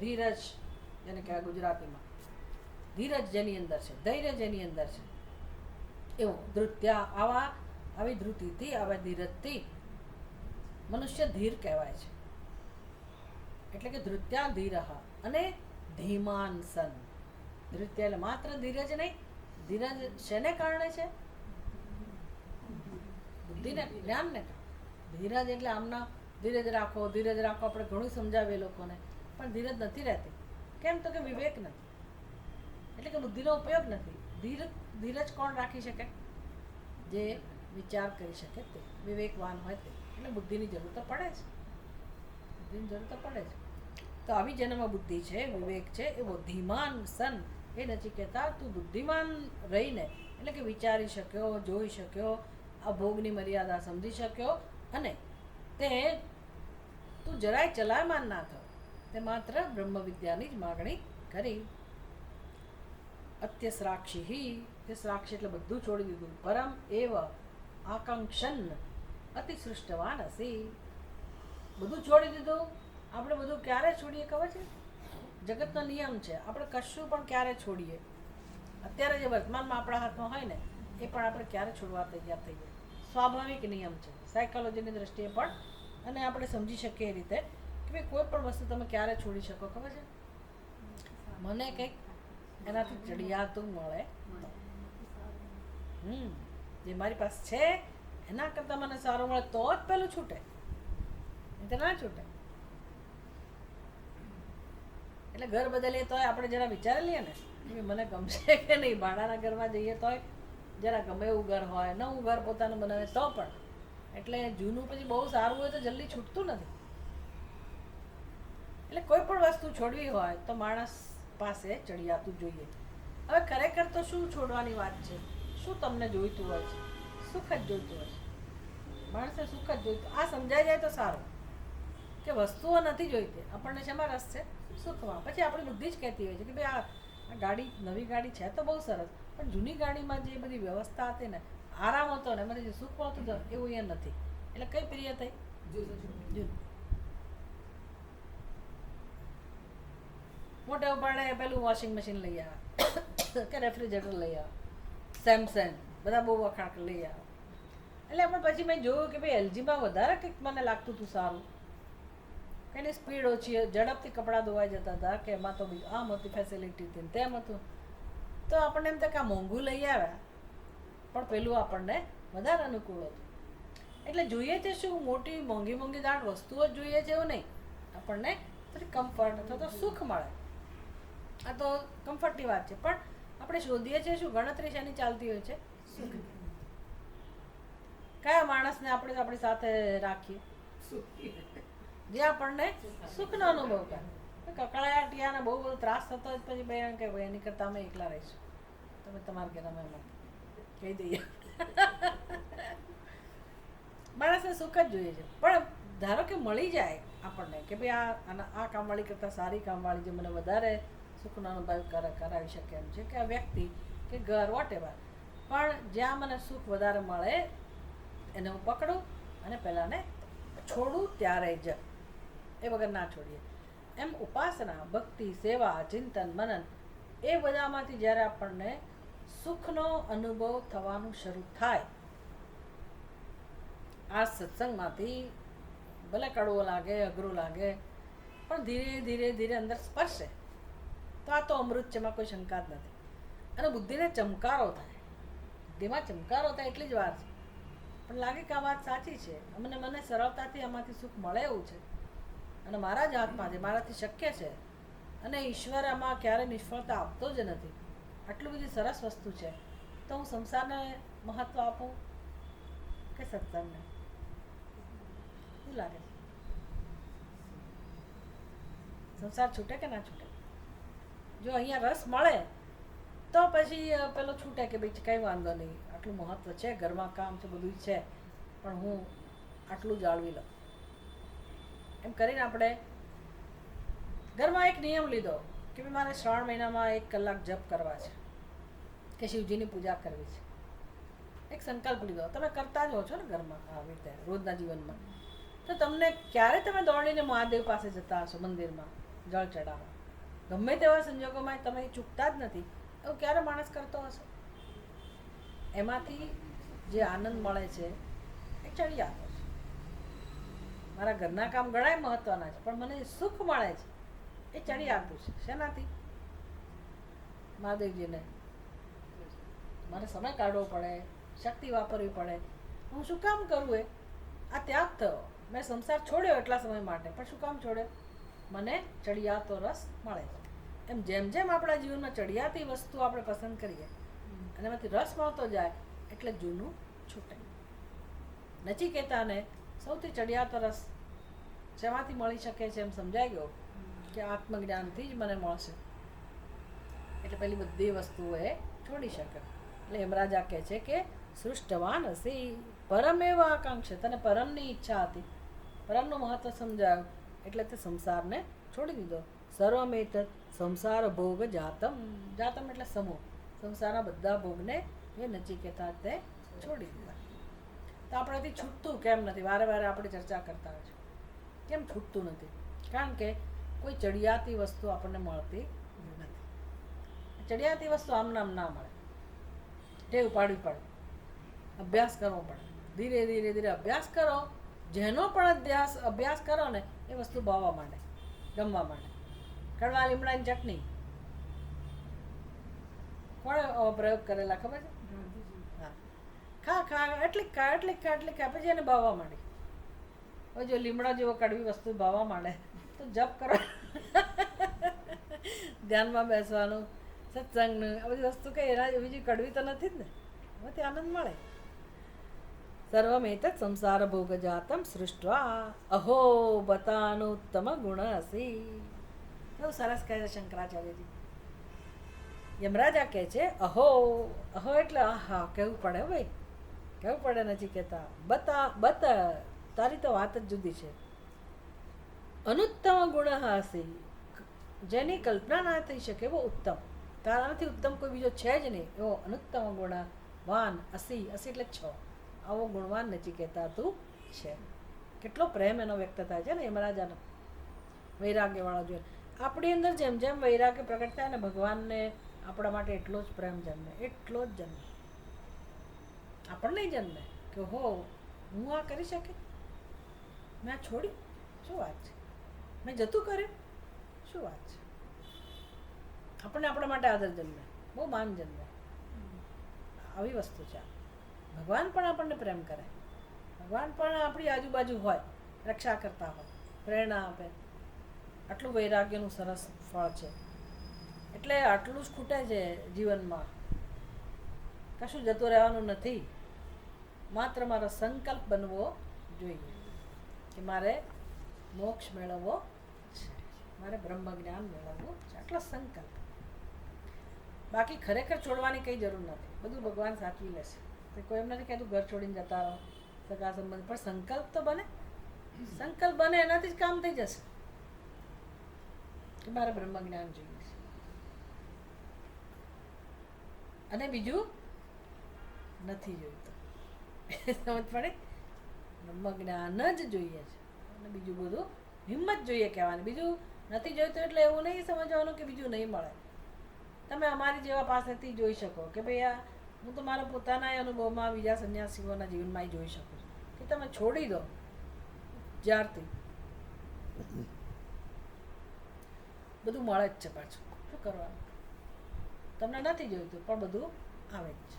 ધીરજ જેને કહેવાય ગુજરાતીમાં. ધીરજ જેની અંદર છે, ધૈર્ય જેની અંદર છે, એવું ધૃત્યા. આવી ધૃતિથી, આવા ધીરજથી મનુષ્ય ધીર કહેવાય છે. એટલે કે ધૃત્યા ધીરઃ અને ધીમાન સન. ધૃત્ય એટલે માત્ર ધીરજ નહીં. ધીરજ શેને કારણે છે? બુદ્ધિને, જ્ઞાનને કારણે. ધીરજ એટલે આમના ધીરજ રાખો, ધીરજ રાખો, આપણે ઘણું સમજાવીએ લોકોને, પણ ધીરજ નથી રહેતી. કેમ? તો કે વિવેક નથી, એટલે કે બુદ્ધિનો ઉપયોગ નથી. ધીરજ કોણ રાખી શકે? જે વિચાર કરી શકે તે, વિવેકવાન હોય તે. એટલે બુદ્ધિની જરૂર તો પડે જ, બુદ્ધિની જરૂર તો પડે જ. તો આવી જેનામાં બુદ્ધિ છે, વિવેક છે, એવો ધીમાન સન. એ નચિકેતા, તું બુદ્ધિમાન રહીને, એટલે કે વિચારી શક્યો, જોઈ શક્યો, આ ભોગની મર્યાદા સમજી શક્યો, અને તે તું જરાય ચલાયમાન ના થયો, તે માત્ર બ્રહ્મ વિદ્યાની જ માગણી કરી. અત્યસ્રાક્ષી, તે સાક્ષી એટલે બધું છોડી દીધું. પરમ એવ આકાંક્ષન અતિસૃષ્ટવાન હસી. બધું છોડી દીધું. આપણે બધું ક્યારે છોડીએ ખબર છે? જગતનો નિયમ છે, આપણે કશું પણ ક્યારે છોડીએ, અત્યારે જે વર્તમાનમાં આપણા હાથમાં હોય ને એ પણ આપણે ક્યારે છોડવા તૈયાર થઈએ. સ્વાભાવિક નિયમ છે સાયકોલોજીની દ્રષ્ટિએ પણ, અને આપણે સમજી શકીએ એ રીતે કે ભાઈ કોઈ પણ વસ્તુ તમે ક્યારે છોડી શકો. ખબર છે, મને કંઈક એનાથી ચડિયાતું મળે જે મારી પાસે છે એના કરતાં મને સારું મળે તો જ પેલું છૂટે, નહીં તો ના છૂટે. એટલે ઘર બદલીએ તોય આપણે જરા વિચારી લઈએ ને કે મને ગમશે કે નહીં. ભાડાના ઘરમાં જઈએ તોય જરા ગમે એવું ઘર હોય, નવું ઘર પોતાનું બનાવે તો પણ. એટલે જૂનું પછી બહુ સારું હોય તો જલ્દી છૂટતું નથી. એટલે કોઈ પણ વસ્તુ છોડવી હોય તો માણસ પાસે ચડિયાતું જોઈએ. હવે ખરેખર તો શું છોડવાની વાત છે? શું તમને જોઈતું હોય છે? સુખ જ જોઈતું હોય છે. માણસને સુખ જ જોઈતું. આ સમજાઈ જાય તો સારું કે વસ્તુઓ નથી જોઈતી, આપણને શેમાં રસ છે? સુખમાં. પછી આપણી બુદ્ધિ જ કહેતી હોય છે કે ભાઈ આ ગાડી, નવી ગાડી છે તો બહુ સરસ, પણ જૂની ગાડીમાં જે બધી વ્યવસ્થા હતી ને, આરામ હતો ને, મને જે સુખ મળતું હતું એવું અહીંયા નથી. એટલે કઈ પ્રિય થઈ? જૂનું. મોટે ઉપાડે પેલું વોશિંગ મશીન લઈ આવે કે રેફ્રિજરેટર લઈ આવે, સેમસંગ બધા બહુ વખાણ લઈ આવે. એટલે પણ પછી મેં જોયું કે ભાઈ એલજીમાં વધારે કંઈક મને લાગતું હતું સારું, કે એની સ્પીડ ઓછી, ઝડપથી કપડાં ધોવાઈ જતા હતા, કે એમાં તો આમ હતી ફેસિલિટી હતી તેમ હતું. તો આપણને એમ થાય કે આ મોંઘું લઈ આવ્યા પણ પેલું આપણને વધારે અનુકૂળ હતું. એટલે જોઈએ છે શું? મોટી મોંઘી મોંઘી દાટ વસ્તુઓ જ જોઈએ છે એવું નહીં, આપણને થોડી કમ્ફર્ટ અથવા તો સુખ મળે. આ તો કમ્ફર્ટની વાત છે, પણ આપણે શોધીએ છીએ શું? ગણતરી શેની ચાલતી હોય છે? સુખ. કયા માણસને આપણે આપણી સાથે રાખીએ જે આપણને સુખનો અનુભવ કરે? કકળાટિયાને બહુ બધો ત્રાસ થતો હોય પછી બે કે ભાઈ એની કરતાં અમે એકલા રહીશું, તમે તમારા ઘર અમે કહી દઈએ. માણસને સુખ જ જોઈએ છે. પણ ધારો કે મળી જાય આપણને કે ભાઈ આ કામવાળી કરતાં સારી કામવાળી જે મને વધારે સુખનો અનુભવ કરાવી શકે એમ છે, કે આ વ્યક્તિ કે ઘર વોટ એવર, પણ જ્યાં મને સુખ વધારે મળે એને હું પકડું અને પહેલાંને છોડું ત્યારે જ, એ વગર ના છોડીએ. એમ ઉપાસના, ભક્તિ, સેવા, ચિંતન, મનન એ બધામાંથી જ્યારે આપણને સુખનો અનુભવ થવાનું શરૂ થાય, આ સત્સંગમાંથી ભલે કડવો લાગે, અઘરું લાગે, પણ ધીરે ધીરે ધીરે અંદર સ્પર્શે તો આ તો અમૃત છે, એમાં કોઈ શંકા જ નથી. અને બુદ્ધિને ચમકારો થાય, બુદ્ધિમાં ચમકારો થાય એટલી જ વાર છે, પણ લાગે કે આ વાત સાચી છે, મને સરળતાથી આમાંથી સુખ મળે એવું છે, અને મારા જ હાથમાં છે, મારાથી શક્ય છે, અને ઈશ્વર આમાં ક્યારેય નિષ્ફળતા આપતો જ નથી. આટલું બધી સરસ વસ્તુ છે, તો હું સંસારને મહત્વ આપું કે સત્સંગને? શું લાગે છે? સંસાર છૂટે કે ના છૂટે? જો અહીંયા રસ મળે તો પછી પેલો છૂટે કે ભાઈ કંઈ વાંધો નહીં, આટલું મહત્વ છે, ઘરમાં કામ છે, બધું છે, પણ હું આટલું જાળવી લઉં. એમ કરીને આપણે ઘરમાં એક નિયમ લીધો કે ભાઈ મારે શ્રાવણ મહિનામાં 1 કલાક જપ કરવા છે, કે શિવજીની પૂજા કરવી છે. એક સંકલ્પ લીધો. તમે કરતા જ હો છો ને ઘરમાં આવી રીતે રોજના જીવનમાં, તો તમને ક્યારે તમે દોડીને મહાદેવ પાસે જતા હશો, મંદિરમાં જળ ચડાવવા, ગમે તેવા સંજોગોમાં તમે ચૂકતા જ નથી. એવું ક્યારે માણસ કરતો હશે? એમાંથી જે આનંદ મળે છે એ ચડિયાતો છે. મારા ઘરના કામ ઘણાય મહત્વના છે, પણ મને સુખ મળે છે એ ચડિયાતું છે. શેનાથી? મહાદેવજીને મારે સમય કાઢવો પડે, શક્તિ વાપરવી પડે, હું શું કામ કરું? આ ત્યાગ થયો. મેં સંસાર છોડ્યો એટલા સમય માટે, પણ શું કામ છોડ્યો? મને ચડિયાતો રસ મળે છે. એમ જેમ જેમ આપણા જીવનમાં ચડિયાતી વસ્તુ આપણે પસંદ કરીએ અને એમાંથી રસ મળતો જાય એટલે જૂનું છૂટે. નચિકેતાને સૌથી ચડિયાતો રસ શેમાંથી મળી શકે છે એમ સમજાઈ ગયો કે આત્મજ્ઞાનથી જ મને મળશે. એટલે પેલી બધી વસ્તુઓ એ છોડી શકે. એટલે યમરાજા કહે છે કે સૃષ્ટવાન હસી પરમ એવા આકાંક્ષે, તને પરમની ઈચ્છા હતી, પરમનું મહત્વ સમજાયું એટલે તે સંસારને છોડી દીધો. સર્વમેત સંસાર ભોગ જાતમ, જાતમ એટલે સમૂહ, સંસારના બધા ભોગને એ નચિકેતા તે છોડી દીધા. તો આપણાથી છૂટતું કેમ નથી? વારે વારે આપણે ચર્ચા કરતા હોય છે કેમ છૂટતું નથી? કારણ કે કોઈ ચડિયાતી વસ્તુ આપણને મળતી નથી. ચડિયાતી વસ્તુ આમ નામ ના મળે, ટેવ પાડવી પડે. અભ્યાસ કરવો પડે. ધીરે ધીરે ધીરે અભ્યાસ કરો. જેનો પણ અભ્યાસ કરો ને એ વસ્તુ ભાવવા માંડે, ગમવા માંડે. કડવા લીમડાની ચટણી કોણે પ્રયોગ કરેલા ખબર છે? હા, ખા ખા એટલી ખા એટલી ખા એટલી ખા, પછી એને ભાવવા માંડી. હવે જો લીમડા જેવો કડવી વસ્તુ ભાવવા માંડે તો જપ કરો, ધ્યાનમાં બેસવાનું, સત્સંગનું, આ બધી વસ્તુ કઈ એના બીજી કડવી તો નથી જ ને. એમાંથી આનંદ મળે. સર્વમેતત સંસાર ભોગ જાતમ સૃષ્ટવા અહો બતાનુત્તમ ગુણ હસી. બહુ સરસ કહે છે શંકરાચાર્યજી. યમરાજા કહે છે અહો, અહો એટલે આહા, કહેવું પડે ભાઈ, કહેવું પડે. નથી કહેતા બત તારી તો વાત જ જુદી છે. અનુત્તમ ગુણ હસી, જેની કલ્પના ના થઈ શકે એવો ઉત્તમ, તારાથી ઉત્તમ કોઈ બીજો છે જ નહીં એવો અનુત્તમ ગુણવાન અસી, અસી એટલે 6, આવો ગુણવાન નચિકેતા તું છે. કેટલો પ્રેમ એનો વ્યક્ત થાય છે ને યમરાજાનો, વૈરાગ્યવાળો જોઈએ. આપણી અંદર જેમ જેમ વૈરાગ્ય પ્રગટ થાય ને ભગવાનને આપણા માટે એટલો જ પ્રેમ જન્મે, એટલો જ જન્મે. આપણને જન્મે કે હો હું આ કરી શકે, મેં આ છોડી, શું વાત છે, મેં જતું કર્યું, શું વાત છે. આપણને આપણા માટે આદર જન્મે, બહુ માન જન્મે. આવી વસ્તુ છે. ભગવાન પણ આપણને પ્રેમ કરે, ભગવાન પણ આપણી આજુબાજુ હોય, રક્ષા કરતા હોય, પ્રેરણા આપે. આટલું વૈરાગ્યનું સરસ ફળ છે. એટલે આટલું જ ખૂટે છે જીવનમાં, કશું જતું રહેવાનું નથી. માત્ર મારો સંકલ્પ બનવો જોઈએ કે મારે મોક્ષ મેળવવો છે, મારે બ્રહ્મ જ્ઞાન મેળવવું છે, આટલો સંકલ્પ. બાકી ખરેખર છોડવાની કંઈ જરૂર નથી, બધું ભગવાન સાચવી લેશે. કોઈ એમ નથી કહેતું ઘર છોડીને જતા રહો, સગા સંબંધ, પણ સંકલ્પ તો બને. સંકલ્પ બને એનાથી જ કામ થઈ જશે કે મારે બ્રહ્મ જ્ઞાન જોઈએ છે. અને બીજું નથી જોઈતું, સમજ પડે? બ્રહ્મ જ્ઞાન જ જોઈએ છે. અને બીજું બધું હિંમત જોઈએ કહેવાની. બીજું નથી જોઈતું એટલે એવું નહીં સમજવાનું કે બીજું નહીં મળે. તમે અમારી જેવા પાસેથી જોઈ શકો કે ભાઈ આ હું તો મારા પોતાના અનુભવમાં, બીજા સંન્યાસીઓના જીવનમાં જોઈ શકું છું કે તમે છોડી દો જ્યારથી બધું મળે જ છે. પાછું શું કરવાનું? તમને નથી જોઈતું પણ બધું આવે જ છે.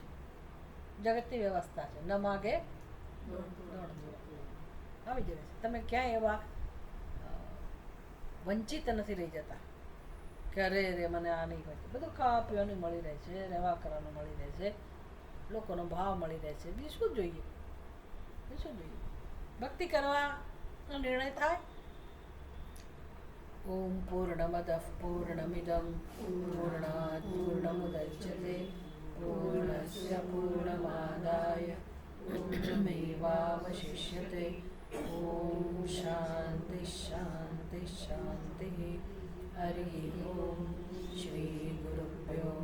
જગતની વ્યવસ્થા છે, ન માગે આવી જ રહે છે. તમે ક્યાંય એવા વંચિત નથી રહી જતા કે અરે રે મને આ નહીં હોય. બધું ખાવા પીવાનું મળી રહે છે, રહેવા કરવાનું મળી રહે છે, લોકોનો ભાવ મળી રહે છે. બીજું શું જોઈએ? શું જોઈએ? ભક્તિ કરવાનો નિર્ણય થાય. ઓમ પૂર્ણમદ પૂર્ણમિદમ પૂર્ણાત પૂર્ણમુદચ્યતે પૂર્ણસ્ય પૂર્ણમાદાય પૂર્ણમેવાવશિષ્યતે. ઓમ શાંતિ શાંતિ શાંતિ. હરિ ઓમ. શ્રી ગુરુભ્યો